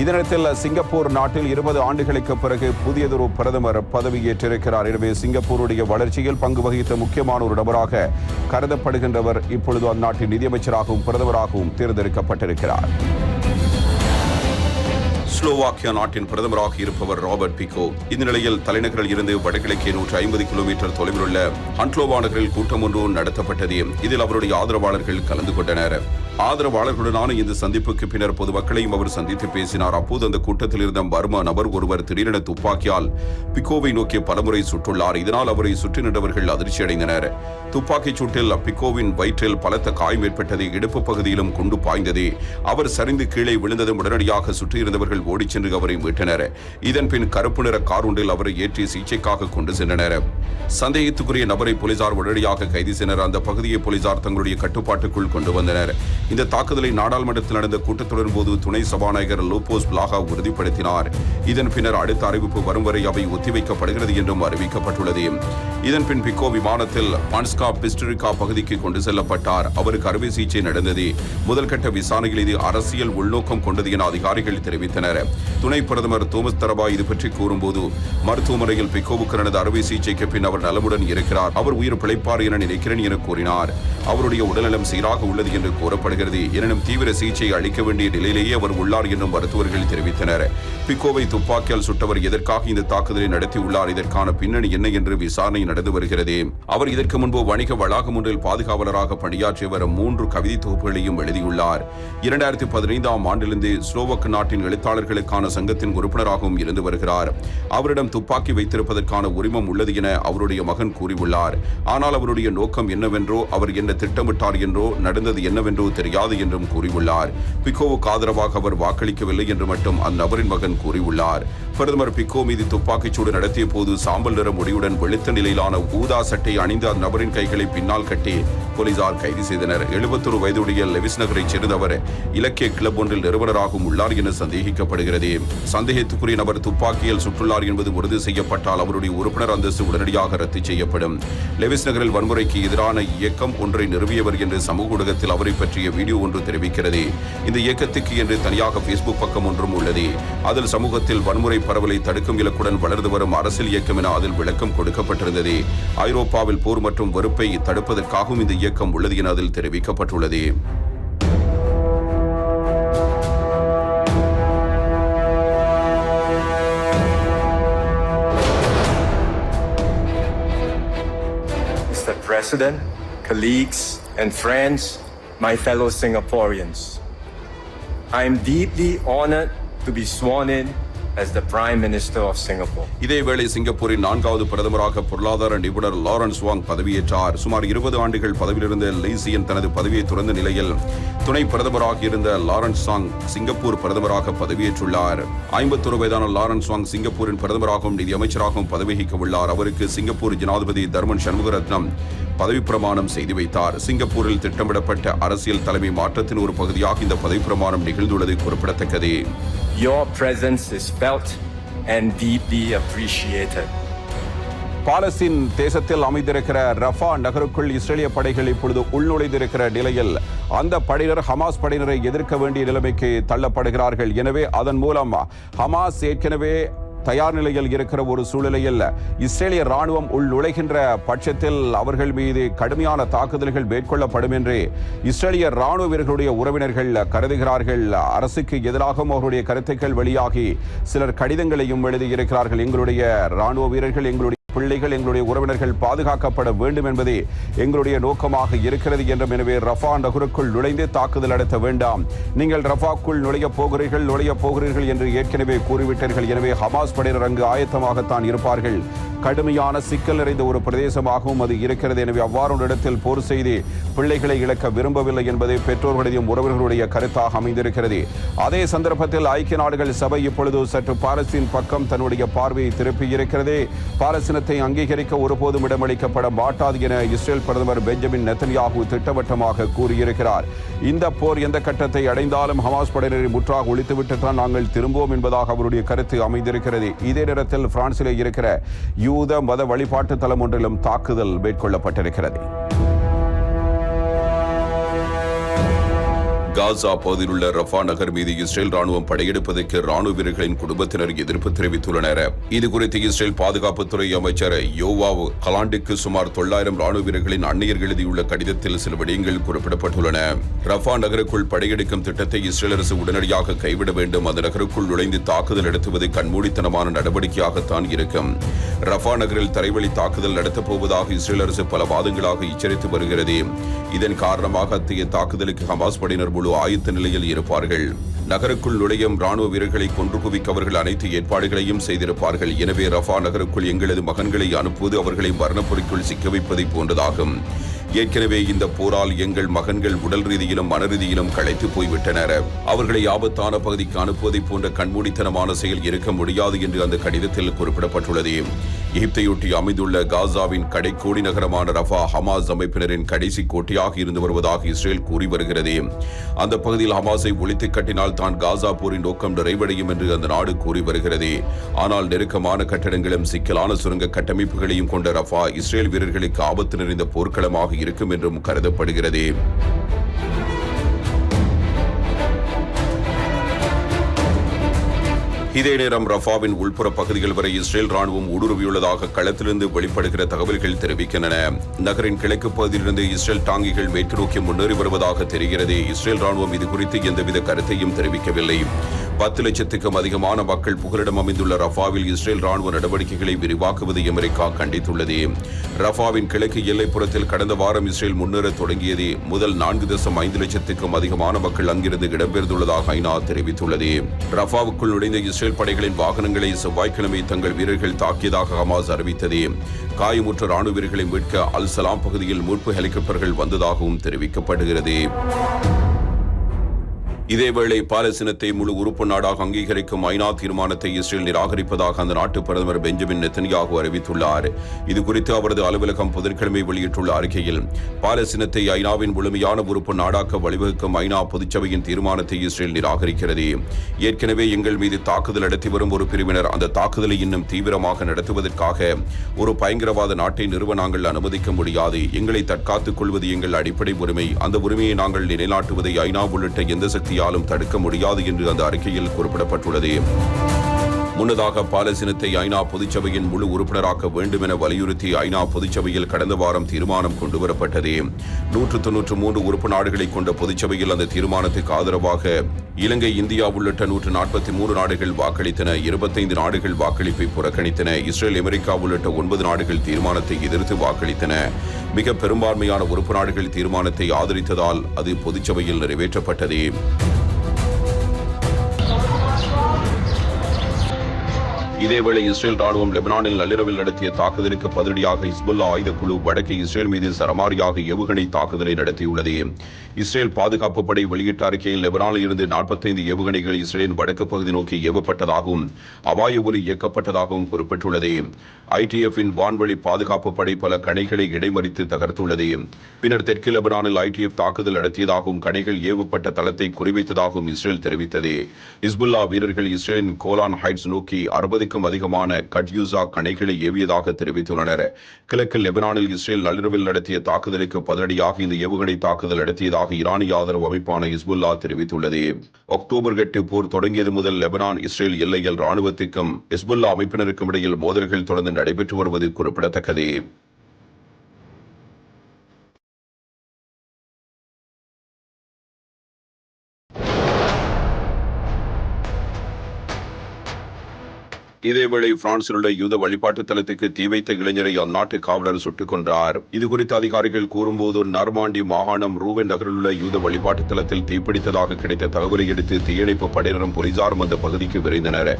இதனிடத்தில் சிங்கப்பூர் நாட்டில் 20 ஆண்டுகளுக்கு பிறகு புதியதொரு பிரதமர் பதவியேற்றிருக்கிறார். எனவே சிங்கப்பூருடைய வளர்ச்சியில் பங்கு வகித்த முக்கியமான ஒரு நபராக கருதப்படுகின்றவர் இப்பொழுது அந்நாட்டின் நிதியமைச்சராகவும் பிரதமராகவும் தேர்ந்தெடுக்கப்பட்டிருக்கிறார். ஸ்லோவாக்கியா நாட்டின் பிரதமராக இருப்பவர் ராபர்ட் ஃபிகோ. இந்த நிலையில் தலைநகரில் இருந்து வடகிழக்கே 150 கிலோமீட்டர் தொலைவில் உள்ள ஹன்ட்லோவா நகரில் கூட்டம் ஒன்று நடத்தப்பட்டது. இதில் அவருடைய ஆதரவாளர்கள் கலந்து கொண்டனர். ஆதரவாளர்களுடனான இந்த சந்திப்புக்கு பின்னர் பொதுமக்களையும் அவர் சந்தித்து பேசினார். அப்போது அந்த கூட்டத்தில் இருந்த மர்ம நபர் ஒருவர் திடீரென துப்பாக்கியால் பிகோவை நோக்கி பலமுறை சுட்டுள்ளார். இதனால் அவரை சுற்றி நின்றவர்கள் அதிர்ச்சியடைந்தனர். துப்பாக்கிச் சூட்டில் பிகோவின் வயிற்றில் பலத்த காயம் ஏற்பட்டது. இடுப்பு பகுதியிலும் குண்டு பாய்ந்தது. அவர் சரிந்து கீழே விழுந்ததும் உடனடியாக சுற்றியிருந்தவர்கள் ஓடிச் சென்று அவரை மீட்டனர். இதன் பின் கருப்பு நிற கார் ஒன்றில் அவரை ஏற்றி சிகிச்சைக்காக கொண்டு சென்றனர். சந்தேகத்துக்குரிய நபரை போலீசார் உடனடியாக கைது செய்தனர். அந்த பகுதியை போலீசார் தங்களுடைய கட்டுப்பாட்டுக்குள் கொண்டு வந்தனர். இந்த தாக்குதலை நாடாளுமன்றத்தில் நடந்த கூட்டத்தொடரின் போது துணை சபாநாயகர் லோபோஸ் பிளாகா உறுதிப்படுத்தினார். இதன் பின்னர் அடுத்த அறிவிப்பு வரும் வரை அவை ஒத்திவைக்கப்படுகிறது என்றும் அறிவிக்கப்பட்டுள்ளது. இதன் பின் பிகோ விமானத்தில் மான்ஸ்கா பிஸ்டரிகா பகுதிக்கு கொண்டு செல்லப்பட்டார். அவருக்கு அறுவை சிகிச்சை நடந்தது. முதல் கட்ட விசாரணையில் இது அரசியல் உள்நோக்கம் கொண்டது என அதிகாரிகள் தெரிவித்தனர். துணை பிரதமர் தோமஸ் தரபா இது பற்றி கூறும்போது, மருத்துவமனையில் பிகோவுக்கு நடந்த அறுவை சிகிச்சைக்கு பின் அவர் நலமுடன் இருக்கிறார். அவர் உயிர் பிழைப்பார் என நினைக்கிறேன் என கூறினார். அவருடைய உடல்நலம் சீராக உள்ளது என்று கூறப்படுகிறது. எனினும் தீவிர சிகிச்சை அளிக்க வேண்டிய நிலையிலேயே அவர் உள்ளார் என்றும் மருத்துவர்கள் தெரிவித்தனர். பிகோவை துப்பாக்கியால் சுட்டவர் எதற்காக இந்த தாக்குதலை நடத்தியுள்ளார், இதற்கான பின்னணி என்ன என்று விசாரணை நடந்து வருகிறது. அவர் இதற்கு முன்பு வணிக வளாகம் ஒன்றில் பாதுகாவலராக பணியாற்றியவர் 3 கவிதை தொகுப்புகளையும் எழுதியுள்ளார். 2015 ஆண்டிலிருந்து ஸ்லோவக் நாட்டின் எழுத்தாளர்களுக்கான சங்கத்தின் உறுப்பினராகவும் இருந்து வருகிறார். அவரிடம் துப்பாக்கி வைத்திருப்பதற்கான உரிமம் உள்ளது என அவருடைய மகன் கூறியுள்ளார். ஆனால் அவருடைய நோக்கம் என்னவென்றோ, அவர் என்ன திட்டமிட்டார் என்றோ, நடந்தது என்னவென்றோ தெரியாது என்றும் கூறியுள்ளார். பிகோவுக்கு ஆதரவாக அவர் வாக்களிக்கவில்லை என்று மட்டும் அந்நபரின் மகன் கூறியுள்ளார். பிரதமர் பிகோ மீது துப்பாக்கிச்சூடு நடத்திய போது சாம்பல் நிற முடியுடன் வெளுத்த நிலையிலான ஊதா சட்டை அணிந்த அந்நபரின் கைகளை பின்னால் கட்டி போலீசார் கைது செய்தனர். 71 வயதுடைய லெவிஸ் நகரைச் சேர்ந்தவர் இலக்கிய கிளப் ஒன்றில் நிறுவனராகவும் உள்ளார் என சந்தேகிக்கப்படுகிறது. சந்தேகத்துக்குரிய நபர் துப்பாக்கியால் சுட்டுள்ளார் என்பது உறுதி செய்யப்பட்டால் அவருடைய உறுப்பினர் அந்தஸ்து உடனடியாக ரத்து செய்யப்படும். லெவிஸ் நகரில் வன்முறைக்கு எதிரான இயக்கம் ஒன்றை நிறுவியவர் என்று சமூக ஊடகத்தில் அவரை பற்றிய வீடியோ ஒன்று தெரிவிக்கிறது. இந்த இயக்கத்துக்கு என்று தனியாக பேஸ்புக் பக்கம் ஒன்றும் உள்ளது. அதில் சமூகத்தில் வன்முறை பரவலை தடுக்கும் இலக்குடன் வளர்ந்து வரும் அரசியல் இயக்கம் என அதில் விளக்கம் கொடுக்கப்பட்டிருந்தது. ஐரோப்பாவில் போர் மற்றும் வெறுப்பை தடுப்பதற்காகவும் இந்த இயக்கம் உள்ளது என அதில் தெரிவிக்கப்பட்டுள்ளது. President, colleagues, and friends, my fellow Singaporeans. I am deeply honored to be sworn in as the Prime Minister of Singapore. இதேவேளை சிங்கப்பூரின் 4வது பிரதமராக பொருளாதார நிபுணர் லாரன்ஸ் வாங் பதவியேற்றார். சுமார் 20 ஆண்டுகள் பதவியிலிருந்த லீசியன் தனது பதவியை துறந்த நிலையில் துணை பிரதமராக இருந்த லாரன்ஸ் வாங் சிங்கப்பூர் பிரதமராக பதவியேற்றுள்ளார். 51 வயதான லாரன்ஸ் வாங் சிங்கப்பூரின் பிரதமராகவும் நிதி அமைச்சராகவும் பதவியேற்க உள்ளார். அவருக்கு சிங்கப்பூர் ஜனாதிபதி தர்மன் சண்முகரத்னம் பதவி பிரமாணம் செய்து வைத்தார். சிங்கப்பூரில் திட்டமிடப்பட்ட அரசியல் தலைமை மாற்றத்தின் ஒரு பகுதியாக இந்த பதவி பிரமாணம் நிகழ்ந்துள்ளது குறிப்பிடத்தக்கது. Your presence is felt and deeply appreciated. Palestine தேசத்தில் அமைந்திருக்கிற ரஃபா நகருக்குள் இஸ்ரேலிய படைகள் இப்பொழுது உள்நுழைந்திருக்கிற நிலையில் அந்த படையினர் ஹமாஸ் படையினரை எதிர்க்க வேண்டிய நிலைமைக்கு தள்ளப்படுகிறார்கள். எனவே அதன் மூலம் ஹமாஸ் ஏற்கனவே தயார் நிலையில் இருக்கிற ஒரு சூழ்நிலையில் இஸ்ரேலிய ராணுவம் உள் நுழைகின்ற பட்சத்தில் அவர்கள் மீது கடுமையான தாக்குதல்கள் மேற்கொள்ளப்படும் என்று இஸ்ரேலிய ராணுவ வீரர்களுடைய உறவினர்கள் கருதுகிறார்கள். அரசுக்கு எதிராகவும் அவருடைய கருத்துக்கள் வெளியாகி சிலர் கடிதங்களையும் எழுதியிருக்கிறார்கள். எங்களுடைய ராணுவ வீரர்கள், எங்களுடைய பிள்ளைகள், எங்களுடைய உறவினர்கள் பாதுகாக்கப்பட வேண்டும் என்பதே எங்களுடைய நோக்கமாக இருக்கிறது என்றும், எனவே ரஃபா நகருக்குள் நுழைந்து தாக்குதல் நடத்த வேண்டாம், நீங்கள் ரஃபாக்குள் நுழைய போகிறீர்கள் என்று ஏற்கனவே கூறிவிட்டார்கள். எனவே ஹமாஸ் படையினர் அங்கு ஆயத்தமாகத்தான் இருப்பார்கள். கடுமையான சிக்கல் நிறைந்த ஒரு பிரதேசமாகவும் அது இருக்கிறது. எனவே அவ்வாறு ஒரு இடத்தில் போர் செய்து பிள்ளைகளை இழக்க விரும்பவில்லை என்பதை பெற்றோர்களுடைய உறவினர்களுடைய கருத்தாக அமைந்திருக்கிறது. அதே சந்தர்ப்பத்தில் ஐக்கிய நாடுகள் சபை இப்பொழுது சற்று பாலஸ்தீன் பக்கம் தன்னுடைய பார்வையை திருப்பியிருக்கிறது. பாலஸ்தீனத்தை அங்கீகரிக்க ஒருபோதும் இடமளிக்கப்பட மாட்டாது என இஸ்ரேல் பிரதமர் பெஞ்சமின் நெத்தன்யாகு திட்டவட்டமாக கூறியிருக்கிறார். இந்த போர் எந்த கட்டத்தை அடைந்தாலும் ஹமாஸ் படையினரை முற்றாக ஒழித்துவிட்டு தான் நாங்கள் திரும்புவோம் என்பதாக அவருடைய கருத்து அமைந்திருக்கிறது. இதே நேரத்தில் பிரான்சிலே இருக்கிற யூத மத வழிபாட்டு தலம் ஒன்றிலும் தாக்குதல் மேற்கொள்ளப்பட்டிருக்கிறது. காசா பகுதியில் உள்ள ரஃபா நகர் மீது இஸ்ரேல் ராணுவம் படையெடுப்பதற்கு ராணுவ வீரர்களின் குடும்பத்தினர் எதிர்ப்பு தெரிவித்துள்ளனர். இது குறித்து இஸ்ரேல் பாதுகாப்புத்துறை அமைச்சர் யோவாவ் கலாண்டுக்கு சுமார் 900 ராணுவ வீரர்களின் அந்நியர் எழுதியுள்ள கடிதத்தில் சில விடயங்கள் குறிப்பிடப்பட்டுள்ளன. ரஃபா நகருக்குள் படையெடுக்கும் திட்டத்தை இஸ்ரேல் அரசு உடனடியாக கைவிட வேண்டும். அந்த நகருக்குள் நுழைந்து தாக்குதல் நடத்துவது கண்மூடித்தனமான நடவடிக்கையாகத்தான் இருக்கும். ரஃபா நகரில் தரைவழி தாக்குதல் நடத்தப் போவதாக இஸ்ரேல் அரசு பல வாதங்களாக எச்சரித்து வருகிறது. இதன் காரணமாக அத்தகைய தாக்குதலுக்கு ஹமாஸ் படையினர் முழு ஆயத்த நிலையில் இருப்பார்கள். நகருக்குள் நுழையும் ராணுவ வீரர்களை கொன்று குவிக்க அவர்கள் அனைத்து ஏற்பாடுகளையும் செய்திருப்பார்கள். எனவே ரஃபா நகருக்குள் எங்களது மகன்களை அனுப்புவது அவர்களை மரணப்பொறிக்குள் சிக்க வைப்பதை போன்றதாகும். ஏற்கனவே இந்த போரால் எங்கள் மகன்கள் உடல் ரீதியிலும் மன ரீதியிலும் களைத்து போய்விட்டனர். அவர்களை ஆபத்தான பகுதிக்கு அனுப்புவதை போன்ற கண்மூடித்தனமான செயல் இருக்க முடியாது என்று அந்த கடிதத்தில் குறிப்பிடப்பட்டுள்ளது. எகிப்தையொட்டி அமைந்துள்ள காசாவின் கடைக்கோடி நகரமான ரஃபா ஹமாஸ் அமைப்பினரின் கடைசி கோட்டையாக இருந்து வருவதாக இஸ்ரேல் கூறி வருகிறது. அந்த பகுதியில் ஹமாஸை ஒழித்து கட்டினால் தான் காசா போரின் நோக்கம் நிறைவடையும் என்று அந்த நாடு கூறி வருகிறது. ஆனால் நெருக்கமான கட்டடங்களும் சிக்கலான சுரங்க கட்டமைப்புகளையும் கொண்ட ரஃபா இஸ்ரேல் வீரர்களுக்கு ஆபத்து நிறைந்த போர்க்களமாக இருக்கும் என்றும் கருதப்படுகிறது. இதே நேரம் ரஃபாவின் உள்புற பகுதிகள் வரை இஸ்ரேல் ராணுவம் ஊடுருவியுள்ளதாக களத்திலிருந்து வெளிப்படுகிற தகவல்கள் தெரிவிக்கின்றன. நகரின் கிழக்கு பகுதியிலிருந்து இஸ்ரேல் டாங்கிகள் மேற்கு நோக்கி முன்னேறி வருவதாக தெரிகிறது. இஸ்ரேல் ராணுவம் இது குறித்து எந்தவித கருத்தையும் தெரிவிக்கவில்லை. 10 லட்சத்துக்கும் அதிகமான மக்கள் புகலிடம் அமைந்துள்ள ரஃபாவில் இஸ்ரேல் ராணுவ நடவடிக்கைகளை விரிவாக்குவதை அமெரிக்கா கண்டித்துள்ளது. ரஃபாவின் கிழக்கு எல்லைப்புறத்தில் கடந்த வாரம் இஸ்ரேல் முன்னேற தொடங்கியது முதல் 4.5 லட்சத்துக்கும் அதிகமான மக்கள் அங்கிருந்து இடம்பெயர்ந்துள்ளதாக ஐநா தெரிவித்துள்ளது. ரஃபாவுக்குள் நுழைந்த இஸ்ரேல் படைகளின் வாகனங்களை செவ்வாய்க்கிழமை தங்கள் வீரர்கள் தாக்கியதாக ஹமாஸ் அறிவித்தது. காயமுற்ற ராணுவ வீரர்களை மீட்க அல் சலாம் பகுதியில் மீட்பு ஹெலிகாப்டர்கள் வந்ததாகவும் தெரிவிக்கப்படுகிறது. இதேவேளை பாலஸ்தீனத்தை முழு உறுப்பு நாடாக அங்கீகரிக்கும் ஐநா தீர்மானத்தை இஸ்ரேல் நிராகரிப்பதாக அந்த நாட்டு பிரதமர் பெஞ்சமின் நெத்தன்யாகு அறிவித்துள்ளார். இது குறித்து அவரது அலுவலகம் புதன்கிழமை வெளியிட்டுள்ள அறிக்கையில் பாலஸ்தீனத்தை ஐநாவின் முழுமையான உறுப்பு நாடாக்க வழிவகுக்கும் ஐநா பொதுச்சபையின் தீர்மானத்தை இஸ்ரேல் நிராகரிக்கிறது. ஏற்கனவே எங்கள் மீது தாக்குதல் நடத்தி வரும் ஒரு பிரிவினர் அந்த தாக்குதலை இன்னும் தீவிரமாக நடத்துவதற்காக ஒரு பயங்கரவாத நாட்டை நிறுவ நாங்கள் அனுமதிக்க முடியாது. எங்களை தற்காத்துக் கொள்வது எங்கள் அடிப்படை உரிமை. அந்த உரிமையை நாங்கள் நிலைநாட்டுவதை ஐநா உள்ளிட்ட எந்த சக்தியாலும் தடுக்க முடியாது என்று அந்த அறிக்கையில் குறிப்பிடப்பட்டுள்ளது. முன்னதாக பாலஸ்தீனத்தை ஐநா பொதுச்சபையின் முழு உறுப்பினராக்க வேண்டும் என வலியுறுத்தி ஐநா பொதுச்சபையில் கடந்த வாரம் தீர்மானம் கொண்டுவரப்பட்டது. 193 உறுப்பு நாடுகளை கொண்ட பொதுச்சபையில் அந்த தீர்மானத்துக்கு ஆதரவாக இலங்கை, இந்தியா உள்ளிட்ட 143 நாடுகள் வாக்களித்தன. 25 நாடுகள் வாக்களிப்பை புறக்கணித்தன. இஸ்ரேல், அமெரிக்கா உள்ளிட்ட 9 நாடுகள் தீர்மானத்தை எதிர்த்து வாக்களித்தன. மிக பெரும்பான்மையான உறுப்பு நாடுகள் தீர்மானத்தை ஆதரித்ததால் அது பொதுச்சபையில் நிறைவேற்றப்பட்டது. இதேவேளை இஸ்ரேல் ராணுவம் லெபனானில் நள்ளிரவில் நடத்திய தாக்குதலுக்கு பதிலடியாக ஹிஸ்புல்லா ஆயுதக்குழு வடக்கு இஸ்ரேல் மீது சரமாரியாக ஏவுகணை தாக்குதலை நடத்தியுள்ளது. இஸ்ரேல் பாதுகாப்பு படை வெளியிட்ட அறிக்கையில் லெபனானில் இருந்து 45 ஏவுகணைகள் இஸ்ரேலின் வடக்கு பகுதி நோக்கி ஏவப்பட்டதாகவும் அபாய ஒலி இயக்கப்பட்டதாகவும் குறிப்பிட்டுள்ளது. ITF-இன் வான்வழி பாதுகாப்பு படை பல கணைகளை இடைமறித்து தகர்த்துள்ளது. பின்னர் தெற்கு லெபனானில் ITF தாக்குதல் நடத்தியதாகவும் கணைகள் ஏவப்பட்ட தளத்தை குறிவைத்ததாகவும் இஸ்ரேல் தெரிவித்தது. ஹிஸ்புல்லா வீரர்கள் இஸ்ரேலின் கோலான் ஹைட்ஸ் நோக்கி 60க்கும் அதிகமான கட்யூசா கணைகளை ஏவியதாக தெரிவித்துள்ளனர். கிழக்கு லெபனானில் இஸ்ரேல் நள்ளிரவில் நடத்திய தாக்குதலுக்கு பதிலடியாக இந்த ஏவுகணை தாக்குதல் நடத்தியதாக ஈரானிய ஆதரவு அமைப்பான ஹிஸ்புல்லா தெரிவித்துள்ளது. அக்டோபர் 8 போர் தொடங்கியது முதல் லெபனான் இஸ்ரேல் எல்லையில் ராணுவத்திற்கும் ஹிஸ்புல்லா அமைப்பினருக்கும் இடையில் மோதல்கள் தொடர்ந்து நடைபெற்று வருவது குறிப்பிடத்தக்கது. இதேவேளை பிரான்சில் உள்ள யூத வழிபாட்டு தலத்துக்கு தீ வைத்த இளைஞரை அந்நாட்டு காவலர் சுட்டுக் கொன்றார். இதுகுறித்து அதிகாரிகள் கூறும்போது நார்மாண்டி மாகாணம் ரூவென் நகரில் உள்ள யூத வழிபாட்டு தலத்தில் தீப்பிடித்ததாக கிடைத்த தகவலை அடுத்து தீயணைப்பு படையினரும் போலீசாரும் அந்த பகுதிக்கு விரைந்தனர்.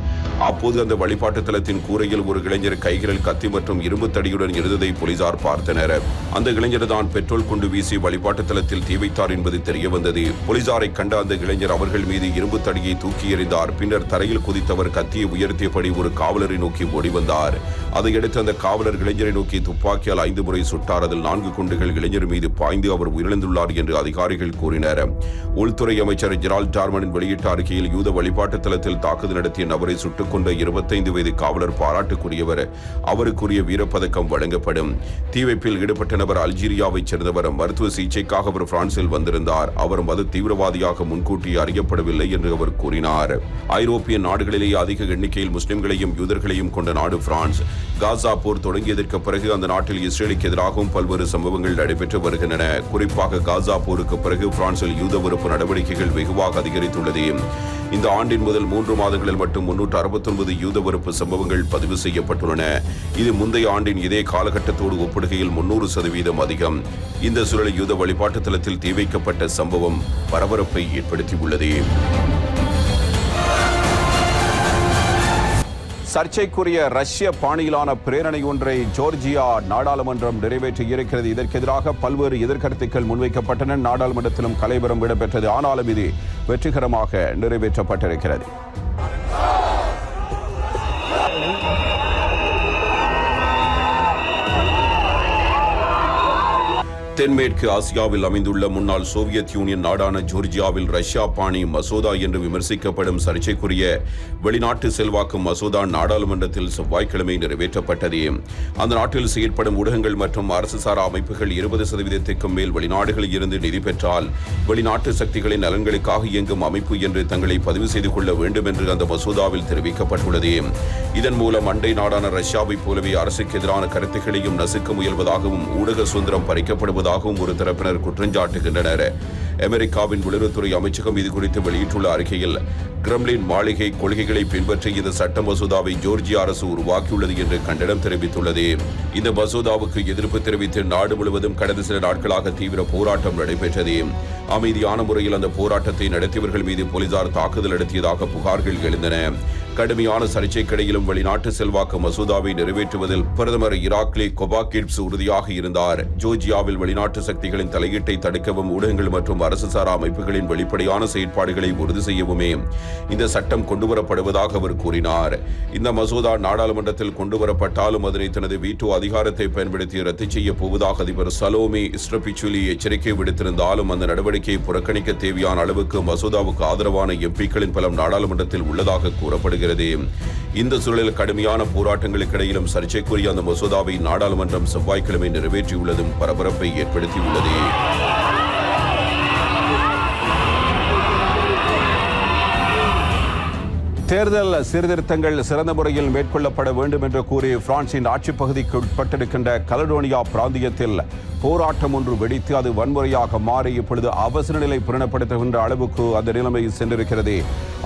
அப்போது அந்த வழிபாட்டு தலத்தின் கூரையில் ஒரு இளைஞர் கைகளில் கத்தி மற்றும் இரும்பு தடியுடன் இருந்ததை போலீசார் பார்த்தனர். அந்த இளைஞர் தான் பெட்ரோல் குண்டு வீசி வழிபாட்டு தலத்தில் தீ வைத்தார் என்பது தெரியவந்தது. போலீசாரை கண்ட அந்த இளைஞர் அவர்கள் மீது இரும்பு தடியை தூக்கி எறிந்தார். பின்னர் தரையில் குதித்தவர் கத்தியை உயர்த்தியபடி ஒரு காவலரை நோக்கி ஓடி வந்தார். அதையடுத்து அந்த காவலர் இளைஞரை நோக்கி துப்பாக்கியால் 5 முறை சுட்டார். அதில் 4 குண்டுகள் இளைஞர் மீது பாய்ந்து அவர் உயிரிழந்துள்ளார் என்று அதிகாரிகள் கூறினர். உள்துறை அமைச்சர் ஜெரால்ட் டார்மனின் வெளியிட்ட அறிக்கையில் யூத வழிபாட்டு தலத்தில் தாக்குதல் நடத்திய நபரை சுட்டுக் கொண்ட 25 வயது காவலர் பாராட்டுக்குரியவர். அவருக்குரிய வீரப்பதக்கம் வழங்கப்படும். தீ வைப்பில் ஈடுபட்ட நபர் அல்ஜீரியாவைச் சேர்ந்தவர். மருத்துவ சிகிச்சைக்காக அவர் பிரான்சில் வந்திருந்தார். அவர் மத தீவிரவாதியாக முன்கூட்டி அறியப்படவில்லை என்று அவர் கூறினார். ஐரோப்பிய நாடுகளிலேயே அதிக எண்ணிக்கையில் முஸ்லிம்களையும் யூதர்களையும் கொண்ட நாடு பிரான்ஸ். காசா போர் தொடங்கியதற்கு பிறகு அந்த நாட்டில் இஸ்ரேலுக்கு எதிராகவும் பல்வேறு சம்பவங்கள் நடைபெற்று வருகின்றன. குறிப்பாக காசா போருக்கு பிறகு பிரான்சில் யூத வெறுப்பு நடவடிக்கைகள் வெகுவாக அதிகரித்துள்ளது. இந்த ஆண்டின் முதல் 3 மாதங்களில் மட்டும் 369 யூத வெறுப்பு சம்பவங்கள் பதிவு செய்யப்பட்டுள்ளன. இது முந்தைய ஆண்டின் இதே காலகட்டத்தோடு ஒப்பிடுகையில் 300% அதிகம். இந்த சூழலில் யூத வழிபாட்டு தலத்தில் தீ வைக்கப்பட்ட சம்பவம் பரபரப்பை ஏற்படுத்தியுள்ளது. சர்ச்சைக்குரிய ரஷ்ய பாணியிலான பிரேரணை ஒன்றை ஜோர்ஜியா நாடாளுமன்றம் நிறைவேற்றியிருக்கிறது. இதற்கு எதிராக பல்வேறு எதிர்கருத்துக்கள் முன்வைக்கப்பட்டன. நாடாளுமன்றத்திலும் கலைவரம் இடம்பெற்றது. ஆனாலும் இது வெற்றிகரமாக நிறைவேற்றப்பட்டிருக்கிறது. தென்மேற்கு ஆசியாவில் அமைந்துள்ள முன்னாள் சோவியத் யூனியன் நாடான ஜோர்ஜியாவில் ரஷ்யா பாணி மசோதா என்று விமர்சிக்கப்படும் சர்ச்சைக்குரிய வெளிநாட்டு செல்வாக்கு மசோதா நாடாளுமன்றத்தில் செவ்வாய்க்கிழமை நிறைவேற்றப்பட்டது. அந்த நாட்டில் செயற்படும் ஊடகங்கள் மற்றும் அரசு சாரா அமைப்புகள் 20%க்கும் மேல் வெளிநாடுகளில் இருந்து நிதி பெற்றால் வெளிநாட்டு சக்திகளின் நலன்களுக்காக இயங்கும் அமைப்பு என்று தங்களை பதிவு செய்து கொள்ள வேண்டும் என்று அந்த மசோதாவில் தெரிவிக்கப்பட்டுள்ளது. இதன் மூலம் அண்டை நாடான ரஷ்யாவைப் போலவே அரசுக்கு எதிரான கருத்துக்களையும் நசுக்க முயல்வதாகவும் ஊடக சுதந்திரம் பறிக்கப்படுவதாகவும் ஒரு தரப்பினர் குற்றஞ்சாட்டுகின்றனர். அமெரிக்காவின் வெளியுறவுத்துறை அமைச்சகம் இது குறித்து வெளியிட்டுள்ள அறிக்கையில் கிரெம்ளின் மாளிகை கொள்கைகளை பின்பற்றி இந்த சட்ட மசோதாவை ஜோர்ஜியா அரசு உருவாக்கியுள்ளது என்று கண்டனம் தெரிவித்துள்ளது. இந்த மசோதாவுக்கு எதிர்ப்பு தெரிவித்து நாடு முழுவதும் கடந்த சில நாட்களாக தீவிர போராட்டம் நடைபெற்றது. அமைதியான முறையில் அந்த போராட்டத்தை நடத்தியவர்கள் மீது போலீசார் தாக்குதல் நடத்தியதாக புகார்கள் எழுந்தன. கடுமையான சர்ச்சைக்கிடையிலும் வெளிநாட்டு செல்வாக்கு மசோதாவை நிறைவேற்றுவதில் பிரதமர் இராக்லி கொபாகிட்ஸ் உறுதியாக இருந்தார். ஜோர்ஜியாவில் வெளிநாட்டு சக்திகளின் தலையீட்டை தடுக்கவும் ஊடகங்கள் மற்றும் அரசு சாரா அமைப்புகளின் வெளிப்படையான செயற்பாடுகளை உறுதி செய்யவுமே இந்த சட்டம் கொண்டுவரப்படுவதாக அவர் கூறினார். இந்த மசோதா நாடாளுமன்றத்தில் கொண்டுவரப்பட்டாலும் அதனை தனது வீட்டோ அதிகாரத்தை பயன்படுத்தி ரத்து செய்ய போவதாக அதிபர் சலோமி ஸ்ட்ரபிச்சுலி எச்சரிக்கை விடுத்திருந்தாலும் அந்த நடவடிக்கையை புறக்கணிக்க தேவையான அளவுக்கு மசோதாவுக்கு ஆதரவான எம்பிக்களின் பலம் நாடாளுமன்றத்தில் உள்ளதாக கூறப்படுகிறது. இந்த சூழலில் கடுமையான போராட்டங்களுக்கு இடையிலும் சர்ச்சைக்குரிய அந்த மசோதாவை நாடாளுமன்றம் செவ்வாய்க்கிழமை நிறைவேற்றியுள்ளதும் பரபரப்பை ஏற்படுத்தியுள்ளது. தேர்தல் சீர்திருத்தங்கள் சிறந்த முறையில் மேற்கொள்ளப்பட வேண்டும் என்று கூறி பிரான்சின் ஆட்சிப் பகுதிக்கு உட்பட்டிருக்கின்ற கலடோனியா பிராந்தியத்தில் போராட்டம் ஒன்று வெடித்து அது வன்முறையாக மாறி இப்பொழுது அவசர நிலை பிரணப்படுத்துகின்ற அளவுக்கு அந்த நிலைமை சென்றிருக்கிறது.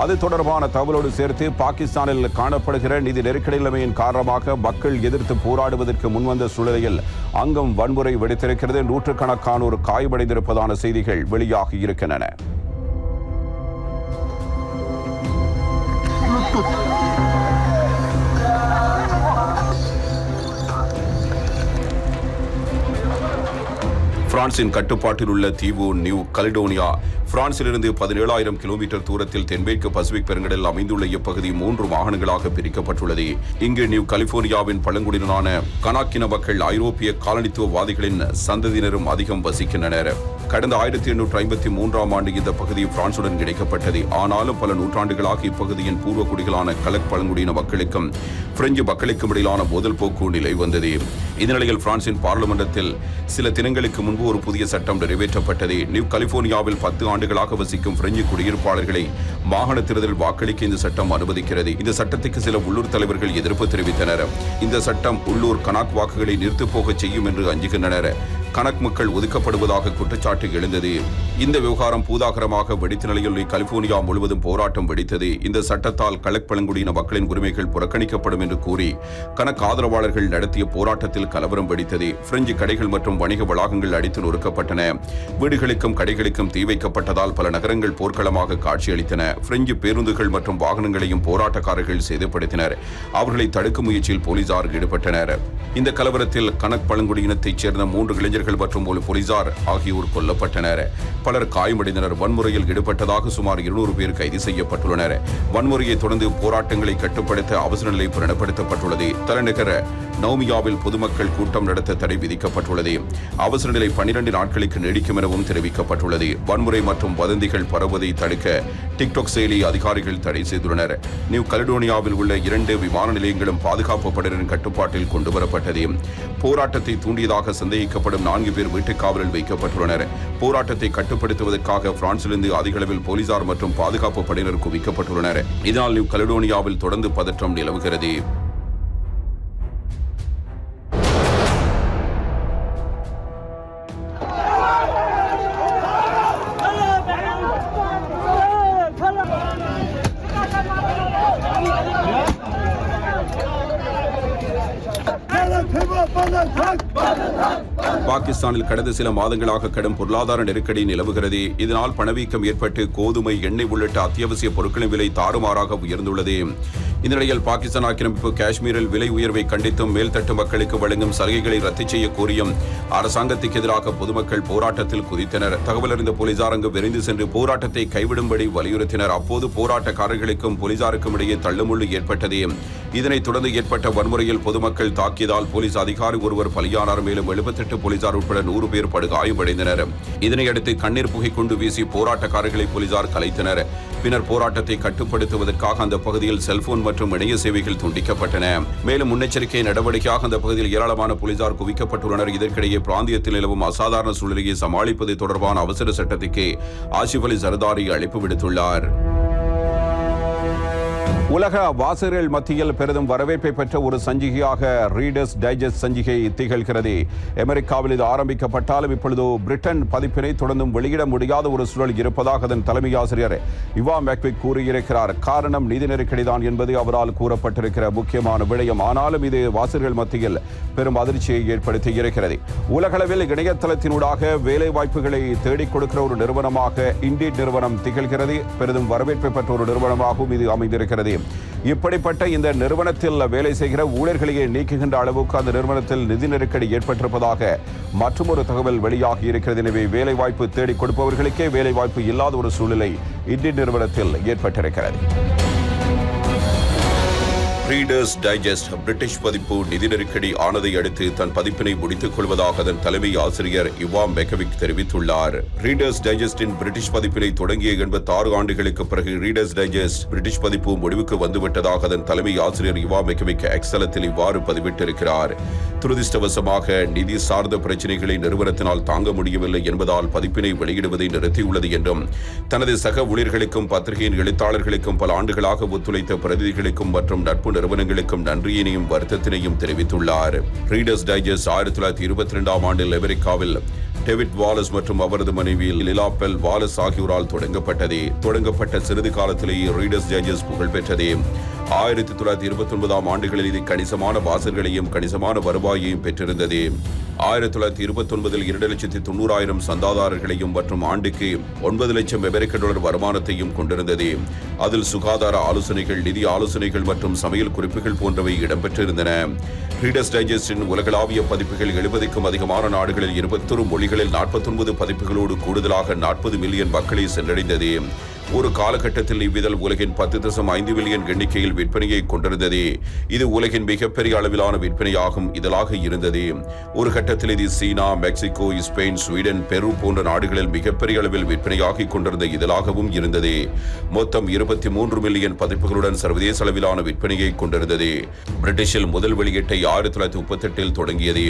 அது தொடர்பான தகவலோடு சேர்த்து பாகிஸ்தானில் காணப்படுகிற நிதி நெருக்கடி நிலைமையின் காரணமாக மக்கள் எதிர்த்து போராடுவதற்கு முன்வந்த சூழ்நிலையில் அங்கும் வன்முறை வெடித்திருக்கிறது. நூற்றுக்கணக்கானோர் காயமடைந்திருப்பதான செய்திகள் வெளியாகி இருக்கின்றன. பிரான்சின் கட்டுப்பாட்டில் உள்ள தீவு நியூ கலிடோனியா பிரான்சிலிருந்து 17,000 கிலோமீட்டர் தூரத்தில் தென்மேற்கு பசிபிக் பெருங்கடலில் அமைந்துள்ள இப்பகுதி 3 மாகாணங்களாக பிரிக்கப்பட்டுள்ளது. இங்கு நியூ கலிபோர்னியாவின் பழங்குடியினரான கனாக்கின மக்கள் ஐரோப்பிய காலனித்துவவாதிகளின் சந்ததியினரும் அதிகம் வசிக்கின்றனர். கடந்த 1853ஆம் ஆண்டு இந்த பகுதி பிரான்சுடன் இணைக்கப்பட்டது. ஆனாலும் பல நூற்றாண்டுகளாக இப்பகுதியின் பூர்வ குடிகளான கலக் பழங்குடியின மக்களுக்கும் பிரெஞ்சு மக்களுக்கும் இடையிலான மோதல் போக்கு நிலை வந்தது. இந்த நிலையில் பிரான்சின் பார்லிமெண்டத்தில் சில தினங்களுக்கு முன்பு ஒரு புதிய சட்டம் நிறைவேற்றப்பட்டது. நியூ கலிபோர்னியாவில் 10 ஆண்டுகளாக வசிக்கும் பிரெஞ்சு குடியிருப்பாளர்களை மாகாண தேர்தலில் வாக்களிக்க இந்த சட்டம் அனுமதிக்கிறது. இந்த சட்டத்துக்கு சில உள்ளூர் தலைவர்கள் எதிர்ப்பு தெரிவித்தனர். இந்த சட்டம் உள்ளூர் கனாக் வாக்குகளை நிறுத்துப் போக செய்யும் என்று அஞ்சுகின்றனர். கனக் மக்கள் ஒதுக்கப்படுவதாக குற்றச்சாட்டு எழுந்தது. இந்த விவகாரம் பூதாகரமாக வெடித்த நிலையில் கலிபோர்னியா முழுவதும் போராட்டம் வெடித்தது. இந்த சட்டத்தால் கலக் பழங்குடியின மக்களின் உரிமைகள் புறக்கணிக்கப்படும் என்று கூறி கனக் ஆதரவாளர்கள் நடத்திய போராட்டத்தில் கலவரம் வெடித்தது. பிரெஞ்சு கடைகள் மற்றும் வணிக வளாகங்கள் அடித்து நொறுக்கப்பட்டன. வீடுகளுக்கும் கடைகளுக்கும் தீ வைக்கப்பட்டதால் பல நகரங்கள் போர்க்களமாக காட்சியளித்தன. பிரெஞ்சு பேருந்துகள் மற்றும் வாகனங்களையும் போராட்டக்காரர்கள் சேதப்படுத்தினர். அவர்களை தடுக்கும் முயற்சியில் போலீசார் ஈடுபட்டனர். இந்த கலவரத்தில் கனக் பழங்குடியினத்தைச் சேர்ந்த 3 இளைஞர்கள் மற்றும் ஒரு போலீசார் ஆகியோர் கொல்லப்பட்டனர். பலர் காயமடைந்தனர். வன்முறையில் ஈடுபட்டதாக சுமார் 200 பேர் கைது செய்யப்பட்டுள்ளனர். வன்முறையை தொடர்ந்து போராட்டங்களை கட்டுப்படுத்த அவசர நிலை பிரணப்படுத்தப்பட்டுள்ளது. தலைநகர நௌமியாவில் பொதுமக்கள் கூட்டம் நடத்த தடை விதிக்கப்பட்டுள்ளது. அவசர நிலை 12 நாட்களுக்கு நீடிக்கும் எனவும் தெரிவிக்கப்பட்டுள்ளது. வன்முறை மற்றும் வதந்திகள் பரவுவதை தடுக்க டிக்டாக் செயலி அதிகாரிகள் தடை செய்துள்ளனர். நியூ கலிடோனியாவில் உள்ள 2 விமான நிலையங்களும் பாதுகாப்பு படையினரின் கட்டுப்பாட்டில் கொண்டுவரப்பட்டது. போராட்டத்தை தூண்டியதாக சந்தேகிக்கப்படும் 4 பேர் வீட்டுக் காவலில் வைக்கப்பட்டுள்ளனர். போராட்டத்தை கட்டுப்படுத்துவதற்காக பிரான்சிலிருந்து அதிக அளவில் போலீசார் மற்றும் பாதுகாப்பு படையினர் குவிக்கப்பட்டுள்ளனர். இதனால் நியூ கலிடோனியாவில் தொடர்ந்து பதற்றம் நிலவுகிறது. பாகிஸ்தானில் கடந்த சில மாதங்களாக கடும் பொருளாதார நெருக்கடி நிலவுகிறது. இதனால் பணவீக்கம் ஏற்பட்டு கோதுமை, எண்ணெய் உள்ளிட்ட அத்தியாவசிய பொருட்களின் விலை தாறுமாறாக உயர்ந்துள்ளது. இந்த நிலையில் பாகிஸ்தான் ஆக்கிரமிப்பு காஷ்மீரில் விலை உயர்வை கண்டித்தும் மேல்தட்டு மக்களுக்கு வழங்கும் சலுகைகளை ரத்து செய்ய கோரியும் அரசாங்கத்துக்கு எதிராக பொதுமக்கள் போராட்டத்தில் குதித்தனர். தகவல் அறிந்த போலீசார் அங்கு விரைந்து சென்று போராட்டத்தை கைவிடும்படி வலியுறுத்தினர். அப்போது போராட்டக்காரர்களுக்கும் போலீசாருக்கும் இடையே தள்ளுமுள்ளு ஏற்பட்டது. இதனைத் தொடர்ந்து ஏற்பட்ட வன்முறையில் பொதுமக்கள் தாக்கியதால் போலீஸ் அதிகாரி ஒருவர் பலியானார். மேலும் 78 போலீசார் உட்பட 100 பேர் படுகாயமடைந்தனர். இதனையடுத்து கண்ணீர் புகை கொண்டு வீசி போராட்டக்காரர்களை போலீசார் கலைத்தனர். பின்னர் போராட்டத்தை கட்டுப்படுத்துவதற்காக அந்த பகுதியில் செல்போன் மற்றும் இணைய சேவைகள் துண்டிக்கப்பட்டன. மேலும் முன்னெச்சரிக்கை நடவடிக்கையாக அந்த பகுதியில் ஏராளமான போலீசார் குவிக்கப்பட்டுள்ளனர். இதற்கிடையே பிராந்தியத்தில் நிலவும் அசாதாரண சூழ்நிலையை சமாளிப்பது தொடர்பான அவசர சட்டத்திற்கு ஆசிப் அலி ஜர்தாரி அழைப்பு விடுத்துள்ளார். உலக வாசகர்கள் மத்தியில் பெரிதும் வரவேற்பை பெற்ற ஒரு சஞ்சிகையாக ரீடர்ஸ் டைஜஸ்ட் சஞ்சிகை திகழ்கிறது. அமெரிக்காவில் இது ஆரம்பிக்கப்பட்டாலும் இப்பொழுது பிரிட்டன் பதிப்பினை தொடர்ந்தும் வெளியிட முடியாத ஒரு சூழல் இருப்பதாக அதன் தலைமை ஆசிரியர் இவா மெக்விக் கூறியிருக்கிறார். காரணம் நிதி நெருக்கடிதான் என்பது அவரால் கூறப்பட்டிருக்கிற முக்கியமான விடயம். ஆனாலும் இது வாசகர்கள் மத்தியில் பெரும் அதிர்ச்சியை ஏற்படுத்தி இருக்கிறது. உலகளவில் இணையதளத்தினூடாக வேலை வாய்ப்புகளை தேடிக் கொடுக்கிற ஒரு நிறுவனமாக இண்டீட் நிறுவனம் திகழ்கிறது. பெரிதும் வரவேற்பை பெற்ற ஒரு நிறுவனமாகவும் இது அமைந்திருக்கிறது. இப்படிப்பட்ட இந்த நிறுவனத்தில் வேலை செய்கிற ஊழியர்களையே நீக்குகின்ற அளவுக்கு அந்த நிறுவனத்தில் நிதி நெருக்கடி ஏற்பட்டிருப்பதாக மற்றொரு தகவல் வெளியாகி இருக்கிறது. எனவே வேலைவாய்ப்பு தேடிக் கொடுப்பவர்களுக்கே வேலைவாய்ப்பு இல்லாத ஒரு சூழ்நிலை இந்திய நிறுவனத்தில் ஏற்பட்டிருக்கிறது. ரீடர்ஸ் டைஜஸ்ட் பிரிட்டிஷ் பதிப்பு நிதி நெருக்கடி ஆனதை அடுத்து தன் பதிப்பினை முடித்துக் கொள்வதாக அதன் தலைமை ஆசிரியர் இவான் பெக்கவிக் தெரிவித்துள்ளார். ரீடர்ஸ் டைஜஸ்டின் பிரிட்டிஷ் பதிப்பினை தொடங்கிய 86 ஆண்டுகளுக்கு பிறகு ரீடர்ஸ் டைஜஸ்ட் பிரிட்டிஷ் பதிப்பு முடிவுக்கு வந்துவிட்டதாக அதன் தலைமை ஆசிரியர் இவான் பெக்கவிக் எக்ஸலத்தில் இவ்வாறு பதிவிட்டிருக்கிறார். துரதிருஷ்டவசமாக நிதி சார்ந்த பிரச்சினைகளை நிறுவனத்தினால் தாங்க முடியவில்லை என்பதால் பதிப்பினை வெளியிடுவதை நிறுத்தியுள்ளது என்றும் தனது சக ஊழியர்களுக்கும் பத்திரிகையின் எழுத்தாளர்களுக்கும் பல ஆண்டுகளாக ஒத்துழைத்த பிரதிநிதிகளுக்கும் மற்றும் நட்பு நிறுவனங்களுக்கும் நன்றியினையும் வருத்தத்தினையும் தெரிவித்துள்ளார். ரீடர்ஸ் டைஜஸ்ட் 1922ஆம் ஆண்டில் அமெரிக்காவில் டேவிட் வாலஸ் மற்றும் அவரது மனைவி லிலா பெல் வாலஸ் ஆகியோரால் தொடங்கப்பட்ட சிறிது காலத்திலேயே ரீடர்ஸ் டைஜஸ்ட் புகழ் பெற்றது. 1929ஆம் ஆண்டுகளில் இது கணிசமான வாசகர்களையும் கணிசமான வருவாயையும் பெற்றிருந்தது. 1929இல் 2,90,000 சந்தாதாரர்களையும் மற்றும் ஆண்டுக்கு 9 லட்சம் அமெரிக்க டாலர் வருமானத்தையும் கொண்டிருந்தது. அதில் சுகாதார ஆலோசனைகள், நிதி ஆலோசனைகள் மற்றும் சமையல் குறிப்புகள் போன்றவை இடம்பெற்றிருந்தன. ரீடர்ஸ் டைஜஸ்டின் உலகளாவிய பதிப்புகள் 70க்கும் அதிகமான நாடுகளில் 21 மொழிகளில் 49 பதிப்புகளோடு கூடுதலாக 40 மில்லியன் மக்களை சென்றடைந்தது. ஒரு காலகட்டத்தில் இவ்விதழ் உலகின் 10.5 மில்லியன் எண்ணிக்கையில் விற்பனையை கொண்டிருந்தது. இது உலகின் மிகப்பெரிய அளவிலான விற்பனையாகும் இதழாக இருந்தது. ஒரு கட்டத்தில் இது சீனா, மெக்சிகோ, ஸ்பெயின், ஸ்வீடன், பெரு போன்ற நாடுகளில் மிகப்பெரிய அளவில் விற்பனையாகிக் கொண்டிருந்த இதழாகவும் இருந்தது. மொத்தம் 23 மில்லியன் பதிப்புகளுடன் சர்வதேச அளவிலான விற்பனையை கொண்டிருந்தது. பிரிட்டிஷில் முதல் வெளியீட்டை 1938இல் தொடங்கியது.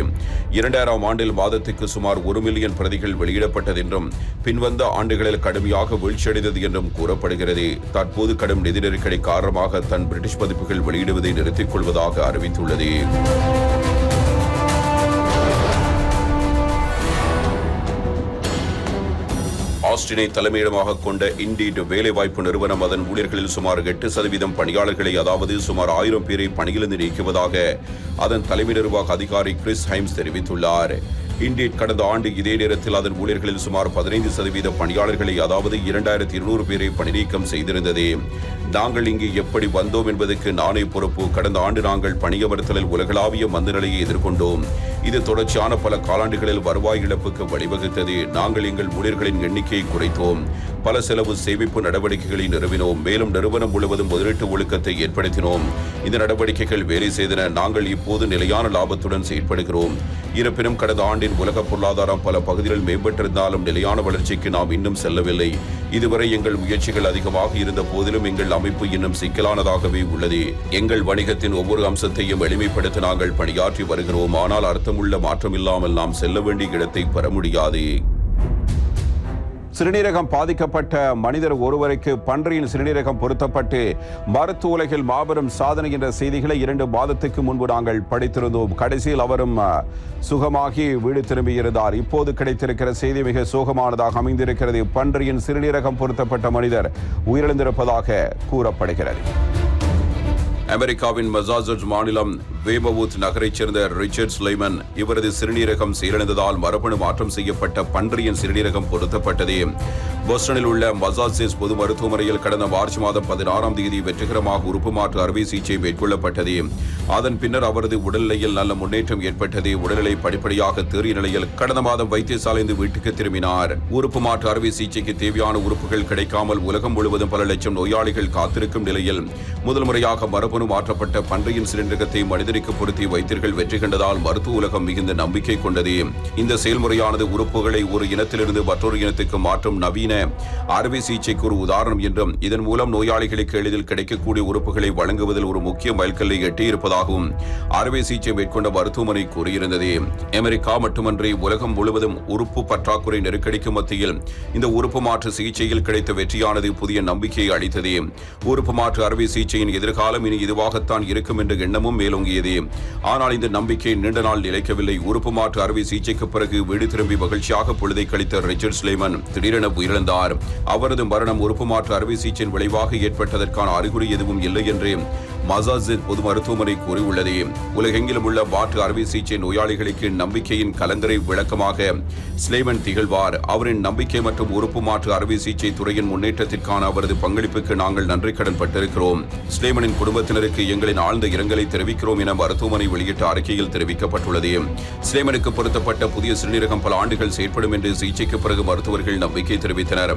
2000ஆம் ஆண்டில் மாதத்துக்கு சுமார் 1 மில்லியன் பிரதிகள் வெளியிடப்பட்டது என்றும் பின்வந்த ஆண்டுகளில் கடுமையாக வீழ்ச்சியடைந்தது என்றும் கூறப்படுகிறது. தற்போது கடும் நிதி நெருக்கடி காரணமாக தன் பிரிட்டிஷ் பதிப்புகள் வெளியிடுவதை நிறுத்திக் கொள்வதாக அறிவித்துள்ளது. ஆஸ்டினை தலைமையிடமாக கொண்ட இண்டீட் வேலைவாய்ப்பு நிறுவனம் அதன் ஊழியர்களில் சுமார் 8% பணியாளர்களை, அதாவது சுமார் 1000 பேரை பணியிலிருந்து நீக்குவதாக அதன் தலைமை நிர்வாக அதிகாரி கிறிஸ் ஹைம்ஸ் தெரிவித்துள்ளார். இண்டீட் கடந்த ஆண்டு இதே நேரத்தில் அதன் ஊழியர்களில் சுமார் 15% பணியாளர்களை, அதாவது 2200 பேரை பணிநீக்கம் செய்திருந்தது. நாங்கள் இங்கு எப்படி வந்தோம் என்பதற்கு நானே பொறுப்பு. கடந்த ஆண்டு நாங்கள் பணியமர்த்தலில் உலகளாவிய மந்தநிலையை எதிர்கொண்டோம். இது தொடர்ச்சியான பல காலாண்டுகளில் வருவாய் இழப்புக்கு வழிவகுத்தது. நாங்கள் எங்கள் ஊழியர்களின் எண்ணிக்கையை குறைத்தோம், பல செலவு சேமிப்பு நடவடிக்கைகளை நிறுவினோம், மேலும் நிறுவனம் முழுவதும் முதலீட்டு ஒழுக்கத்தை ஏற்படுத்தினோம். இந்த நடவடிக்கைகள் வேலை செய்தன. நாங்கள் இப்போது நிலையான லாபத்துடன் செயல்படுகிறோம். இருப்பினும் கடந்த ஆண்டின் உலக பொருளாதாரம் பல பகுதிகளில் மேம்பட்டிருந்தாலும் நிலையான வளர்ச்சிக்கு நாம் இன்னும் செல்லவில்லை. இதுவரை எங்கள் முயற்சிகள் அதிகமாக இருந்த போதிலும் எங்கள் அமைப்பு இன்னும் சிக்கலானதாகவே உள்ளது. எங்கள் வணிகத்தின் ஒவ்வொரு அம்சத்தையும் எளிமைப்படுத்த நாங்கள் பணியாற்றி வருகிறோம். ஆனால் அர்த்தமுள்ள மாற்றம் இல்லாமல் நாம் செல்ல வேண்டிய இடத்தை பெற முடியாது. சிறுநீரகம் பாதிக்கப்பட்ட மனிதர் ஒருவருக்கு பன்றியின் சிறுநீரகம் பொருத்தப்பட்டு மருத்துவ உலகில் மாபெரும் சாதனை என்ற செய்திகளை 2 மாதத்துக்கு முன்பு நாங்கள் படித்திருந்தோம். கடைசியில் அவரும் சுகமாகி வீடு திரும்பியிருந்தார். இப்போது கிடைத்திருக்கிற செய்தி மிக சோகமானதாக அமைந்திருக்கிறது. பன்றியின் சிறுநீரகம் பொருத்தப்பட்ட மனிதர் உயிரிழந்திருப்பதாக கூறப்படுகிறது. அமெரிக்காவின் மசாசூசெட்ஸ் மாநிலம் வேமவுத் நகரைச் சேர்ந்த ரிச்சர்ட் ஸ்லைமன் இவரது சிறுநீரகம் செயலிழந்ததால் மரபணு மாற்றம் செய்யப்பட்ட பன்றியின் சிறுநீரகம் பொருத்தப்பட்டது. போஸ்டனில் உள்ள மசாசூசெட்ஸ் பொது மருத்துவமனையில் கடந்த மார்ச் மாதம் 16ஆம் தேதி வெற்றிகரமாக உறுப்பு மாற்று அறுவை சிகிச்சை மேற்கொள்ளப்பட்டது. அதன் பின்னர் அவரது உடல்நிலையில் நல்ல முன்னேற்றம் ஏற்பட்டது. உடல்நிலை படிப்படியாக தேறிய நிலையில் கடந்த மாதம் வைத்தியசாலைந்து வீட்டுக்கு திரும்பினார். உறுப்பு மாற்று அறுவை சிகிச்சைக்கு தேவையான உறுப்புகள் கிடைக்காமல் உலகம் முழுவதும் பல லட்சம் நோயாளிகள் காத்திருக்கும் நிலையில் முதல் முறையாக மரபணு மாற்றப்பட்ட பன்றியின் சிறுநீரகத்தை மனிதனுக்கு பொருத்தி வைத்தியர்கள் வெற்றி கண்டதால் மருத்துவ உலகம் மிகுந்த நம்பிக்கை கொண்டது. இந்த செயல்முறையானது உறுப்புகளை ஒரு இனத்திலிருந்து மற்றொரு இனத்துக்கு மாற்றும் நவீன அறுவை சிகிச்சைக்கு ஒரு உதாரணம் என்றும் இதன் மூலம் நோயாளிகளுக்கு எளிதில் கிடைக்கக்கூடிய உறுப்புகளை வழங்குவதில் ஒரு முக்கிய மைல்கல்லை எட்டியிருப்பதாகவும் அறுவை சிகிச்சை மேற்கொண்ட மருத்துவமனை கூறியிருந்தது. அமெரிக்கா மட்டுமன்றி உலகம் முழுவதும் உறுப்பு பற்றாக்குறை நெருக்கடிக்கு மத்தியில் இந்த உறுப்பு மாற்று சிகிச்சையில் கிடைத்த வெற்றியானது புதிய நம்பிக்கையை அளித்தது. உறுப்பு மாற்று அறுவை சிகிச்சையின் எதிர்காலம் இனி இதுவாகத்தான் இருக்கும் என்ற எண்ணமும் மேலோங்கியது. ஆனால் இந்த நம்பிக்கை நீண்ட நாள் நிலைக்கவில்லை. உறுப்பு மாற்று அறுவை சிகிச்சைக்கு பிறகு வீடு திரும்பி மகிழ்ச்சியாக பொழுதை கழித்த ரிச்சர்ட் ஸ்லைமன் திடீரென உயிரிழந்தார். அவரது மரணம் உறுப்பு மாற்று அறுவை சிகிச்சையின் விளைவாக ஏற்பட்டதற்கான அறிகுறி எதுவும் இல்லை என்று மசாசூசெட்ஸ் பொது மருத்துவமனை கூறியுள்ளது. உலகெங்கிலும் உள்ள மாற்று அறுவை சிகிச்சை நோயாளிகளுக்கு நம்பிக்கையின் கலங்கரை விளக்கமாக ஸ்லைமன் திகழ்வார். அவரின் நம்பிக்கை மற்றும் உறுப்பு மாற்று அறுவை சிகிச்சை துறையின் முன்னேற்றத்திற்கான அவரது பங்களிப்புக்கு நாங்கள் நன்றி கடன் பட்டிருக்கிறோம். ஸ்லைமனின் குடும்பத்தினருக்கு எங்களின் ஆழ்ந்த இரங்கலை தெரிவிக்கிறோம் என மருத்துவமனை வெளியிட்ட அறிக்கையில் தெரிவிக்கப்பட்டுள்ளது. ஸ்லேமனுக்கு பொருத்தப்பட்ட புதிய சிறுநீரகம் பல ஆண்டுகள் செயற்படும் என்று சிகிச்சைக்கு பிறகு மருத்துவர்கள் நம்பிக்கை தெரிவித்தனர்.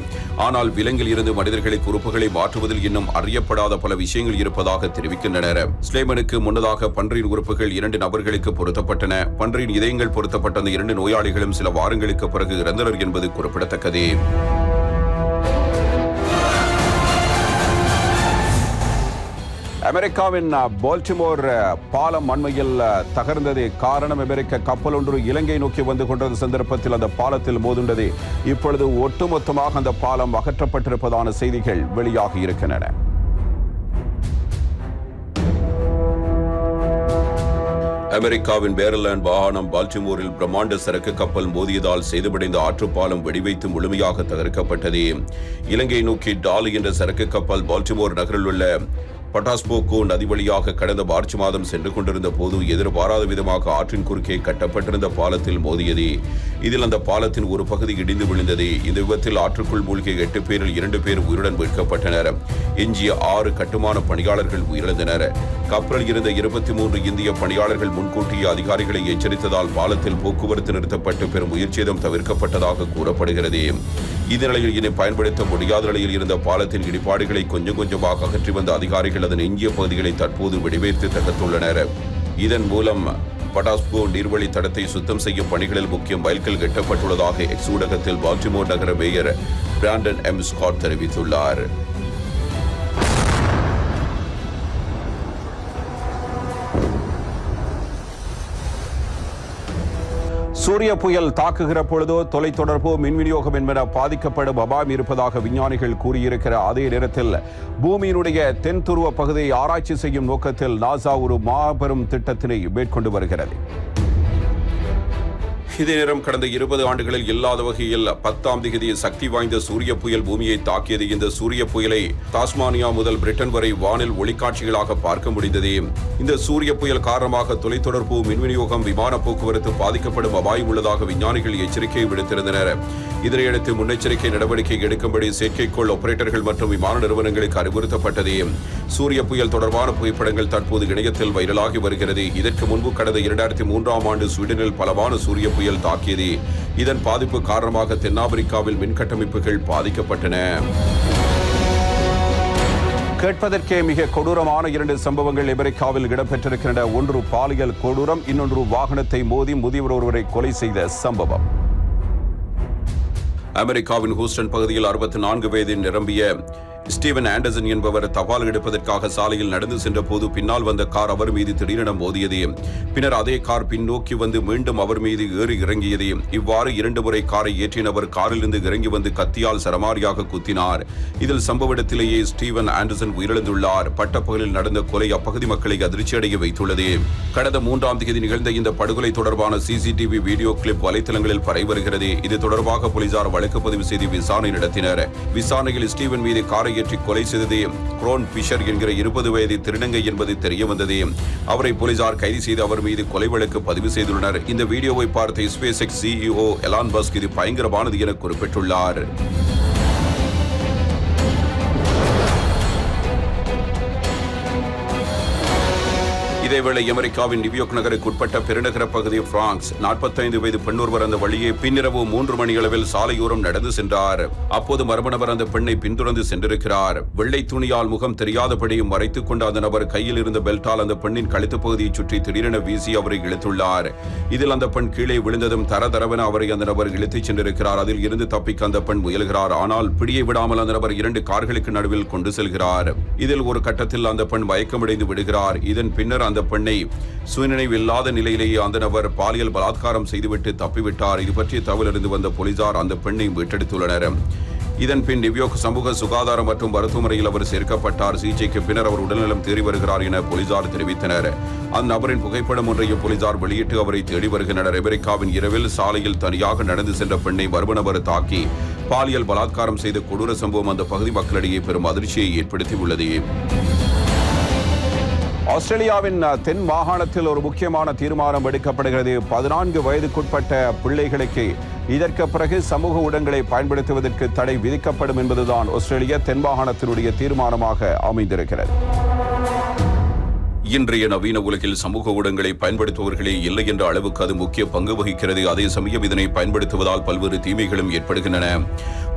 ஆனால் விலங்கில் இருந்து மனிதர்களுக்கு உறுப்புகளை மாற்றுவதில் இன்னும் அறியப்படாத பல விஷயங்கள் இருப்பதாக தெரிவிக்கின்றனர். ஸ்லேமனுக்கு முன்னதாக பன்றியின் உறுப்புகள் 2 நபர்களுக்கு பொருத்தப்பட்டன. பன்றியின் இதயங்கள் பொருத்தப்பட்ட அந்த 2 நோயாளிகளும் சில வாரங்களுக்கு பிறகு இறந்தனர் என்பது குறிப்பிடத்தக்கது. அமெரிக்காவின் பால்டிமோர் பாலம் அண்மையில் தகர்ந்தது. காரணம், அமெரிக்க கப்பல் ஒன்று இலங்கை நோக்கி வந்து கொண்டிருந்த சந்தர்ப்பத்தில் அந்த பாலத்தில் மோதுண்டது. இப்பொழுது ஒட்டுமொத்தமாக அந்த பாலம் அகற்றப்பட்டிருப்பதான செய்திகள் வெளியாகி இருக்கின்றன. அமெரிக்காவின் பேரலாண்ட் மாகாணம் பால்டிமோரில் பிரம்மாண்ட சரக்கு கப்பல் மோதியதால் சேதமடைந்த ஆற்றுப்பாலம் வெடிவைத்து முழுமையாக தகர்க்கப்பட்டது. இலங்கை நோக்கி டாலி என்ற சரக்கு கப்பல் பால்டிமோர் நகரில் உள்ள பட்டாஸ்போக்கோ நதி வழியாக கடந்த மார்ச் மாதம் சென்று கொண்டிருந்த போது எதிர்பாராத விதமாக ஆற்றின் குறுக்கே கட்டப்பட்டிருந்த பாலத்தில் மோதியது. இதில் அந்த பாலத்தின் ஒரு பகுதி இடிந்து விழுந்தது. இந்த விபத்தில் ஆற்றுக்குள் மூழ்கிய 8 பேரில் 2 பேர் உயிருடன் மீட்கப்பட்டனர். எஞ்சிய 6 கட்டுமான பணியாளர்கள் உயிரிழந்தனர். கப்பலில் இருந்த 23 இந்திய பணியாளர்கள் முன்கூட்டிய அதிகாரிகளை எச்சரித்ததால் பாலத்தில் போக்குவரத்து நிறுத்தப்பட்டு பெரும் உயிர்ச்சேதம் தவிர்க்கப்பட்டதாக கூறப்படுகிறது. இந்நிலையில் இனி பயன்படுத்த முடியாத நிலையில் இருந்த பாலத்தின் இடிபாடுகளை கொஞ்சம் கொஞ்சமாக அகற்றி வந்த அதிகாரிகள் அதன் எஞ்சிய பகுதிகளை தற்போது வெடிவைத்து தகர்த்துள்ளனர். இதன் மூலம் பட்டாஸ்கோ நீர்வழி தடத்தை சுத்தம் செய்யும் பணிகளில் முக்கிய மைல்கல் எட்டப்பட்டுள்ளதாக எக்ஸ் ஊடகத்தில் பால்டிமோர் நகர மேயர் பிராண்டன் எம் ஸ்காட் தெரிவித்துள்ளார். சூரிய புயல் தாக்குகிற பொழுதோ தொலைத்தொடர்பு மின் விநியோகம் என்பன பாதிக்கப்படும் அபாயம் இருப்பதாக விஞ்ஞானிகள் கூறியிருக்கிற அதே நேரத்தில் பூமியினுடைய தென் துருவ பகுதியை ஆராய்ச்சி செய்யும் நோக்கத்தில் நாசா ஒரு மாபெரும் திட்டத்தினை மேற்கொண்டு வருகிறது. இதே நேரம் கடந்த 20 ஆண்டுகளில் இல்லாத வகையில் 10ஆம் தேதி சக்தி வாய்ந்த சூரிய புயல் பூமியை தாக்கியது. இந்த சூரிய புயலை டாஸ்மானியா முதல் பிரிட்டன் வரை வானில் ஒளிக்காட்சிகளாக பார்க்க முடிந்தது. இந்த சூரிய புயல் காரணமாக தொலைத்தொடர்பு மின் விநியோகம் விமான போக்குவரத்து பாதிக்கப்படும் அபாயம் உள்ளதாக விஞ்ஞானிகள் எச்சரிக்கை விடுத்திருந்தனர். இதனையடுத்து முன்னெச்சரிக்கை நடவடிக்கை எடுக்கும்படி செயற்கைக்கோள் ஆபரேட்டர்கள் மற்றும் விமான நிறுவனங்களுக்கு அறிவுறுத்தப்பட்டது. சூரிய புயல் தொடர்பான புகைப்படங்கள் தற்போது இணையத்தில் வைரலாகி வருகிறது. இதற்கு முன்பு கடந்த 2003ஆம் ஆண்டு ஸ்வீடனில் பலமான சூரிய புயல் தாக்கியது. இதன் பாதிப்பு காரணமாக தென்னாப்பிரிக்காவில் மின் கட்டமைப்புகள் பாதிக்கப்பட்டன. கேட்பதற்கே மிக கொடூரமான 2 சம்பவங்கள் அமெரிக்காவில் இடம்பெற்றிருக்கின்றன. ஒன்று பாலியல் கொடூரம், இன்னொன்று வாகனத்தை மோதி முதியவர் ஒருவரை கொலை செய்த சம்பவம். அமெரிக்காவின் ஹூஸ்டன் பகுதியில் 64 வயதில் நிரம்பிய ஸ்டீவன் ஆண்டர்சன் என்பவர் தபால் எடுப்பதற்காக சாலையில் நடந்து சென்ற போது பின்னால் வந்த கார் அவர் மீது திடீரென மோதியது. பின்னர் அதே கார் பின்னோக்கி வந்து மீண்டும் அவர் மீது ஏறி இறங்கியது. இவ்வாறு 2 முறை காரை ஏற்றினவர் காரிலிருந்து இறங்கி வந்து கத்தியால் சரமாரியாக குத்தினார். இதில் சம்பவ இடத்திலேயே ஸ்டீவன் ஆண்டர்சன் உயிரிழந்துள்ளார். பட்டப்பகலில் நடந்த கொலை அப்பகுதி மக்களை அதிர்ச்சியடைய வைத்துள்ளது. கடந்த 3ஆம் தேதி நிகழ்ந்த இந்த படுகொலை தொடர்பான சிசிடிவி வீடியோ கிளிப் வலைத்தளங்களில் பரவி வருகிறது. இது தொடர்பாக போலீசார் வழக்கு பதிவு செய்து விசாரணை நடத்தினர். விசாரணையில் ஸ்டீவன் மீது காரை ஏற்றி கொலை செய்தது குரோன் பிஷர் என்கிற 20 வயது திருநங்கை என்பது தெரிய வந்தது. அவரை போலீசார் கைது செய்து அவர் மீது கொலை வழக்கு பதிவு செய்துள்ளனர். இந்த வீடியோவை பார்த்த space X CEO Elon Musk இது பயங்கரமானது என குறிப்பிட்டுள்ளார். இதேவேளை அமெரிக்காவின் நியூயார்க் நகருக்கு உட்பட்ட பெருநகர பகுதி பிராங்க்ஸ் 45 வயது பெண்ணொருவர் அந்த வழியே பின்னிரவு 3 மணியளவில் சாலையோரம் நடந்து சென்றார். அப்போது மர்ம நபர் அந்த பெண்ணை பின்தொடர்ந்து சென்றிருக்கிறார். வெள்ளை துணியால் முகம் தெரியாதபடியும் மறைத்துக் கொண்ட அந்த நபர் கையில் இருந்த பெல்ட்டால் அந்த பெண்ணின் கழுத்து பகுதியை சுற்றி திடீரென வீசி அவரை இழுத்துள்ளார். இதில் அந்த பெண் கீழே விழுந்ததும் தரதரவென அவரை அந்த நபர் இழுத்துச் சென்றிருக்கிறார். அதில் இருந்து தப்பிக்க அந்த பெண் முயல்கிறார். ஆனால் பிடியை விடாமல் அந்த நபர் 2 கார்களுக்கு நடுவில் கொண்டு செல்கிறார். இதில் ஒரு கட்டத்தில் அந்த பெண் மயக்கமடைந்து விடுகிறார். இதன் பின்னர் அந்த பெண்ணை சுயநினைவில்லாத நிலையிலேயே அந்த நபர் பாலியல் பலாத்காரம் செய்துவிட்டு தப்பிவிட்டார். இது பற்றிய தகவல் அறிந்து வந்த போலீசார் அந்த பெண்ணை மீட்டெடுத்துள்ளனர். இதன் பின் நியூயார்க் சமூக சுகாதாரம் மற்றும் மருத்துவமனையில் அவர் சேர்க்கப்பட்டார். சிகிச்சைக்கு பின்னர் அவர் உடல்நலம் தேறி வருகிறார் என போலீசார் தெரிவித்தனர். அந்த நபரின் புகைப்படம் ஒன்றையும் போலீசார் வெளியிட்டு அவரை தேடி வருகின்றனர். அமெரிக்காவின் இரவில் சாலையில் தனியாக நடந்து சென்ற பெண்ணை மர்ம நபர் தாக்கி பாலியல் பலாத்காரம் செய்த கொடூர சம்பவம் அந்த பகுதி மக்களிடையே பெரும் அதிர்ச்சியை ஏற்படுத்தியுள்ளது. ஆஸ்திரேலியாவின் தென் மாகாணத்தில் ஒரு முக்கியமான தீர்மானம் எடுக்கப்படுகிறது. 14 வயதுக்குட்பட்ட பிள்ளைகளுக்கு இதற்கு பிறகு சமூக ஊடகங்களை பயன்படுத்துவதற்கு தடை விதிக்கப்படும் என்பதுதான் ஆஸ்திரேலிய தென் மாகாணத்தினுடைய தீர்மானமாக அமைந்திருக்கிறது. இன்றைய நவீன உலகில் சமூக ஊடகங்களை பயன்படுத்துபவர்களே இல்லை என்ற அளவுக்கு அது முக்கிய பங்கு வகிக்கிறது. அதே சமயம் இதனை பயன்படுத்துவதால் பல்வேறு தீமைகளும் ஏற்படுகின்றன.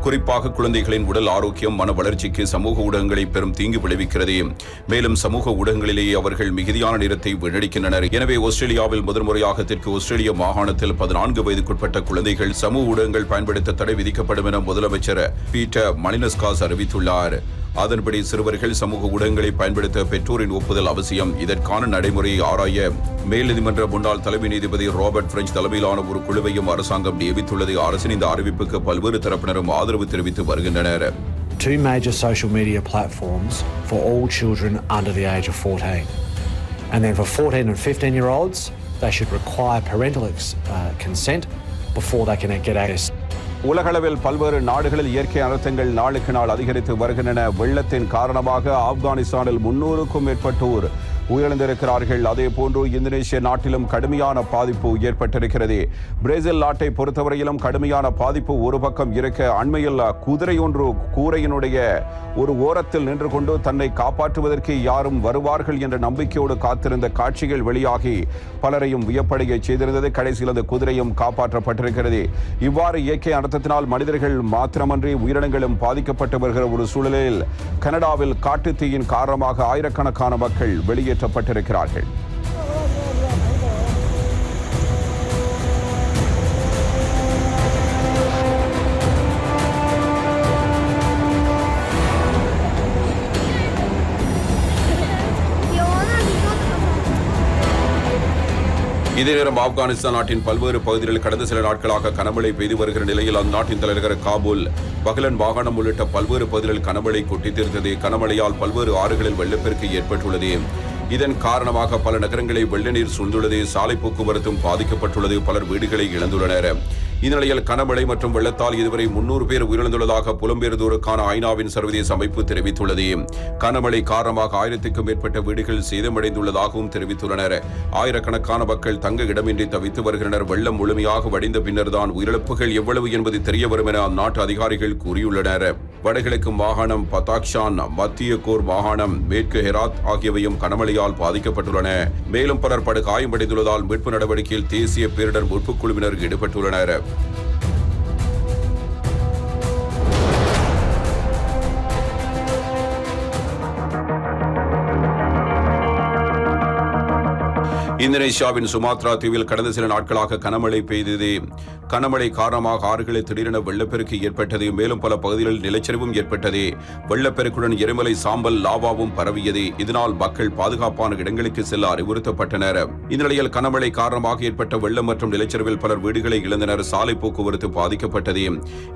குறிப்பாக குழந்தைகளின் உடல் ஆரோக்கியம், மன வளர்ச்சிக்கு சமூக ஊடகங்களை பெரும் தீங்கு விளைவிக்கிறது. மேலும் சமூக ஊடகங்களிலேயே அவர்கள் மிகுதியான நேரத்தை வீணடிக்கின்றனர். எனவே ஆஸ்திரேலியாவில் முதன்முறையாக தெற்கு ஆஸ்திரேலிய மாகாணத்தில் 14 வயதுக்குட்பட்ட குழந்தைகள் சமூக ஊடகங்கள் பயன்படுத்த தடை விதிக்கப்படும் என முதலமைச்சர் பீட்டர் மலினஸ்காஸ் அறிவித்துள்ளார். அதன்படி சிறுவர்கள் சமூக ஊடகங்களை பயன்படுத்த பெற்றோரின் ஒப்புதல் அவசியம். இதற்கான நடைமுறையை ஆராய மேல் நீதிமன்ற முன்னாள் தலைமை நீதிபதி ராபர்ட் பிரெஞ்ச் தலைமையிலான ஒரு குழுவையும் அரசாங்கம் நியமித்துள்ளது. அரசின் இந்த அறிவிப்புக்கு பல்வேறு தரப்பினரும் ஆதரவு தெரிவித்து வருகின்றனர். 2 major social media platforms for all children under the age of 14. And then for 14 and 15-year-olds, they should require parental consent before they can get access. உலகளவில் பல்வேறு நாடுகளில் இயற்கை அனர்த்தங்கள் நாளுக்கு நாள் அதிகரித்து வருகின்றன. வெள்ளத்தின் காரணமாக ஆப்கானிஸ்தானில் 300க்கும் மேற்பட்டோர் உயிரிழந்திருக்கிறார்கள். அதே போன்று இந்தோனேஷிய நாட்டிலும் கடுமையான பாதிப்பு ஏற்பட்டிருக்கிறது. பிரேசில் நாட்டை பொறுத்தவரையிலும் கடுமையான பாதிப்பு ஒரு பக்கம் இருக்க, அண்மையில் குதிரை ஒன்று கூரையினுடைய ஒரு ஓரத்தில் நின்று கொண்டு தன்னை காப்பாற்றுவதற்கு யாரும் வருவார்கள் என்ற நம்பிக்கையோடு காத்திருந்த காட்சிகள் வெளியாகி பலரையும் வியப்படைய செய்திருந்தது. கடைசியில் அந்த குதிரையும் காப்பாற்றப்பட்டிருக்கிறது. இவ்வாறு இயற்கை அனர்த்தத்தினால் மனிதர்கள் மாத்திரமன்றி உயிரினங்களும் பாதிக்கப்பட்டு வருகிற ஒரு சூழலில் கனடாவில் காட்டுத்தீயின் காரணமாக ஆயிரக்கணக்கான மக்கள் வெளியேற்றப்பட்டிருக்கிறார்கள். இதே நேரம் ஆப்கானிஸ்தான் நாட்டின் பல்வேறு பகுதிகளில் கடந்த சில நாட்களாக கனமழை பெய்து வருகிற நிலையில் அந்நாட்டின் தலைநகர் காபூல், பகலன் மாகாணம் உள்ளிட்ட பல்வேறு பகுதிகளில் கனமழை கொட்டித்தீர்த்தது. கனமழையால் பல்வேறு ஆறுகளில் வெள்ளப்பெருக்கு ஏற்பட்டுள்ளது. இதன் காரணமாக பல நகரங்களை வெள்ள நீர் சூழ்ந்துள்ளது. சாலை போக்குவரத்தும் பாதிக்கப்பட்டுள்ளது. பலர் வீடுகளை இழந்துள்ளனர். இந்நிலையில் கனமழை மற்றும் வெள்ளத்தால் இதுவரை 300 பேர் உயிரிழந்துள்ளதாக புலம்பெயர்ந்தோருக்கான ஐநாவின் சர்வதேச அமைப்பு தெரிவித்துள்ளது. கனமழை காரணமாக 1000க்கும் மேற்பட்ட வீடுகள் சேதமடைந்துள்ளதாகவும் தெரிவித்துள்ளனர். ஆயிரக்கணக்கான மக்கள் தங்க இடமின்றி தவித்து வருகின்றனர். வெள்ளம் முழுமையாக வடிந்த பின்னர் தான் உயிரிழப்புகள் எவ்வளவு என்பது தெரிய வரும் என அந்நாட்டு அதிகாரிகள் கூறியுள்ளனர். வடகிழக்கு மாகாணம் பதாக்ஷான், மத்திய கோர் மாகாணம், மேற்கு ஹெராத் ஆகியவையும் கனமழையால் பாதிக்கப்பட்டுள்ளன. மேலும் பலர் படுகாயமடைந்துள்ளதால் மீட்பு நடவடிக்கையில் தேசிய பேரிடர் மீட்புக் குழுவினர் ஈடுபட்டுள்ளனர். இந்தோனேஷியாவின் சுமாத்ரா தீவில் கடந்த சில நாட்களாக கனமழை பெய்தது. கனமழை காரணமாக ஆறுகளில் திடீரென வெள்ளப்பெருக்கு ஏற்பட்டது. மேலும் பல பகுதிகளில் நிலச்சரிவும் ஏற்பட்டது. வெள்ளப்பெருக்குடன் எரிமலை சாம்பல், லாவாவும் பரவியது. இதனால் மக்கள் பாதுகாப்பான இடங்களுக்கு செல்ல அறிவுறுத்தப்பட்டனர். இந்நிலையில் கனமழை காரணமாக ஏற்பட்ட வெள்ளம் மற்றும் நிலச்சரிவில் பலர் வீடுகளை இழந்தனர். சாலை போக்குவரத்து பாதிக்கப்பட்டது.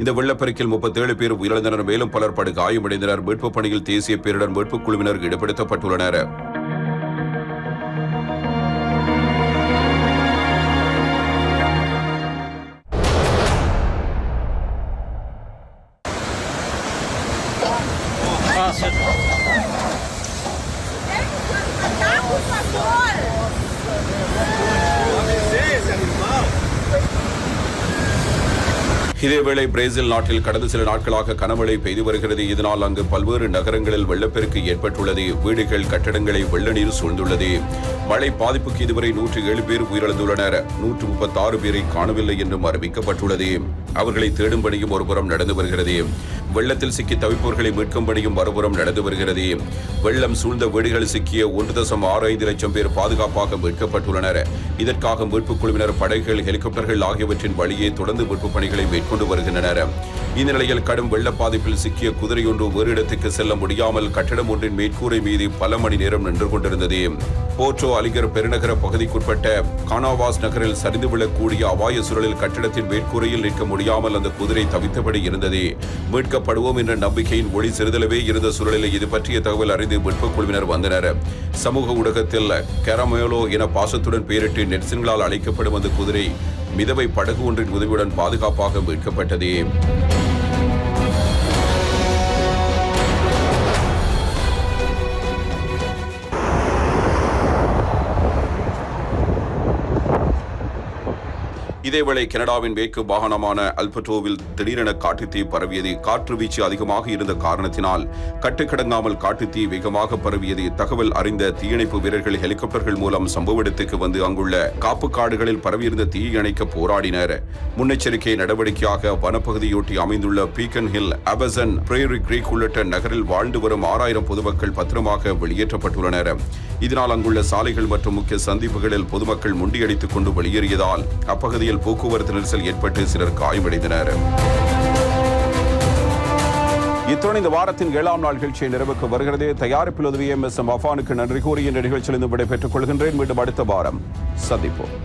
இந்த வெள்ளப்பெருக்கில் 37 பேர் உயிரிழந்தனர். மேலும் பலர் படுகாயமடைந்தனர். மீட்பு பணியில் தேசிய பேரிடர் மீட்புக் குழுவினர் ஈடுபடுத்தப்பட்டுள்ளனர். இதேவேளை பிரேசில் நாட்டில் கடந்த சில நாட்களாக கனமழை பெய்து வருகிறது. இதனால் அங்கு பல்வேறு நகரங்களில் வெள்ளப்பெருக்கு ஏற்பட்டுள்ளது. வீடுகள், கட்டடங்களை வெள்ள நீர் சூழ்ந்துள்ளது. மழை பாதிப்புக்கு இதுவரை 107 பேர் உயிரிழந்துள்ளனர். 136 பேரை காணவில்லை என்றும் அறிவிக்கப்பட்டுள்ளது. அவர்களை தேடும் பணியும் ஒருபுறம் நடந்து வருகிறது. வெள்ளத்தில் சிக்கி தவிப்பவர்களை மீட்கும் பணியும் மறுபுறம் நடந்து வருகிறது. வெள்ளம் சூழ்ந்த வீடுகள் சிக்கிய 1.65 லட்சம் பேர் பாதுகாப்பாக மீட்கப்பட்டுள்ளனர். இதற்காக மீட்புக் குழுவினர் படகுகள், ஹெலிகாப்டர்கள் ஆகியவற்றின் வழியே தொடர்ந்து மீட்புப் பணிகளை மேற்கொண்டு வருகின்றனர். இந்நிலையில் கடும் வெள்ள பாதிப்பில் சிக்கிய குதிரையொன்று வேறு இடத்துக்கு செல்ல முடியாமல் கட்டடம் ஒன்றின் மேற்கூரை மீது பல மணி நேரம் நின்று கொண்டிருந்தது. போர்ட்டோ அலிகர் பெருநகர பகுதிக்குட்பட்ட கானாவாஸ் நகரில் சரிந்து விழக்கூடிய அபாய சூழலில் கட்டிடத்தின் மேற்கூரையில் நிற்க முடியாமல் அந்த குதிரை தவித்தபடி இருந்தது. மீட்கப்படுவோம் என்ற நம்பிக்கையின் ஒளி சிறிதளவே இருந்த சூழலில் இது பற்றிய தகவல் அறிந்து மீட்புக் குழுவினர் வந்தனர். சமூக ஊடகத்தில் கெரமேலோ என பாசத்துடன் பெயரிட்டு நெட்சன்களால் அழைக்கப்படும் அந்த குதிரை மிதவை படகு ஒன்றின் உதவியுடன் பாதுகாப்பாக மீட்கப்பட்டது. இதேவேளை கனடாவின் மேற்கு மாகாணமான அல்பர்டோவில் திடீரென காட்டுத்தீ பரவியது. காற்று வீச்சு அதிகமாக இருந்த காரணத்தினால் கட்டுக்கடங்காமல் காட்டுத்தீ வேகமாக பரவியது. தகவல் அறிந்த தீயணைப்பு வீரர்கள் ஹெலிகாப்டர்கள் மூலம் சம்பவ இடத்துக்கு வந்து அங்குள்ள காப்பு காடுகளில் பரவியிருந்த தீயை அணைக்க போராடினர். முன்னெச்சரிக்கை நடவடிக்கையாக வனப்பகுதியொட்டி அமைந்துள்ள பீக்கன் ஹில், அபசன், பிரேரி கிரீக் உள்ளிட்ட நகரில் வாழ்ந்து வரும் 6000 பொதுமக்கள் பத்திரமாக வெளியேற்றப்பட்டுள்ளனர். இதனால் அங்குள்ள சாலைகள் மற்றும் முக்கிய சந்திப்புகளில் பொதுமக்கள் முண்டியடித்துக் கொண்டு வெளியேறியதால் அப்பகுதியில் போக்குவரத்து நெரிசல் ஏற்பட்டு சிலர் காயமடைந்தனர். இத்துடன் இந்த வாரத்தின் 7ஆம் நாள் நிகழ்ச்சியை நிறைவுக்கு வருகிறது. தயாரிப்பில் உதவிய MS அஃபானுக்கு நன்றி கூறி இந்த நிகழ்ச்சியிலிருந்து விடைபெற்றுக் கொள்கின்றேன். மீண்டும் அடுத்த வாரம் சந்திப்போம்.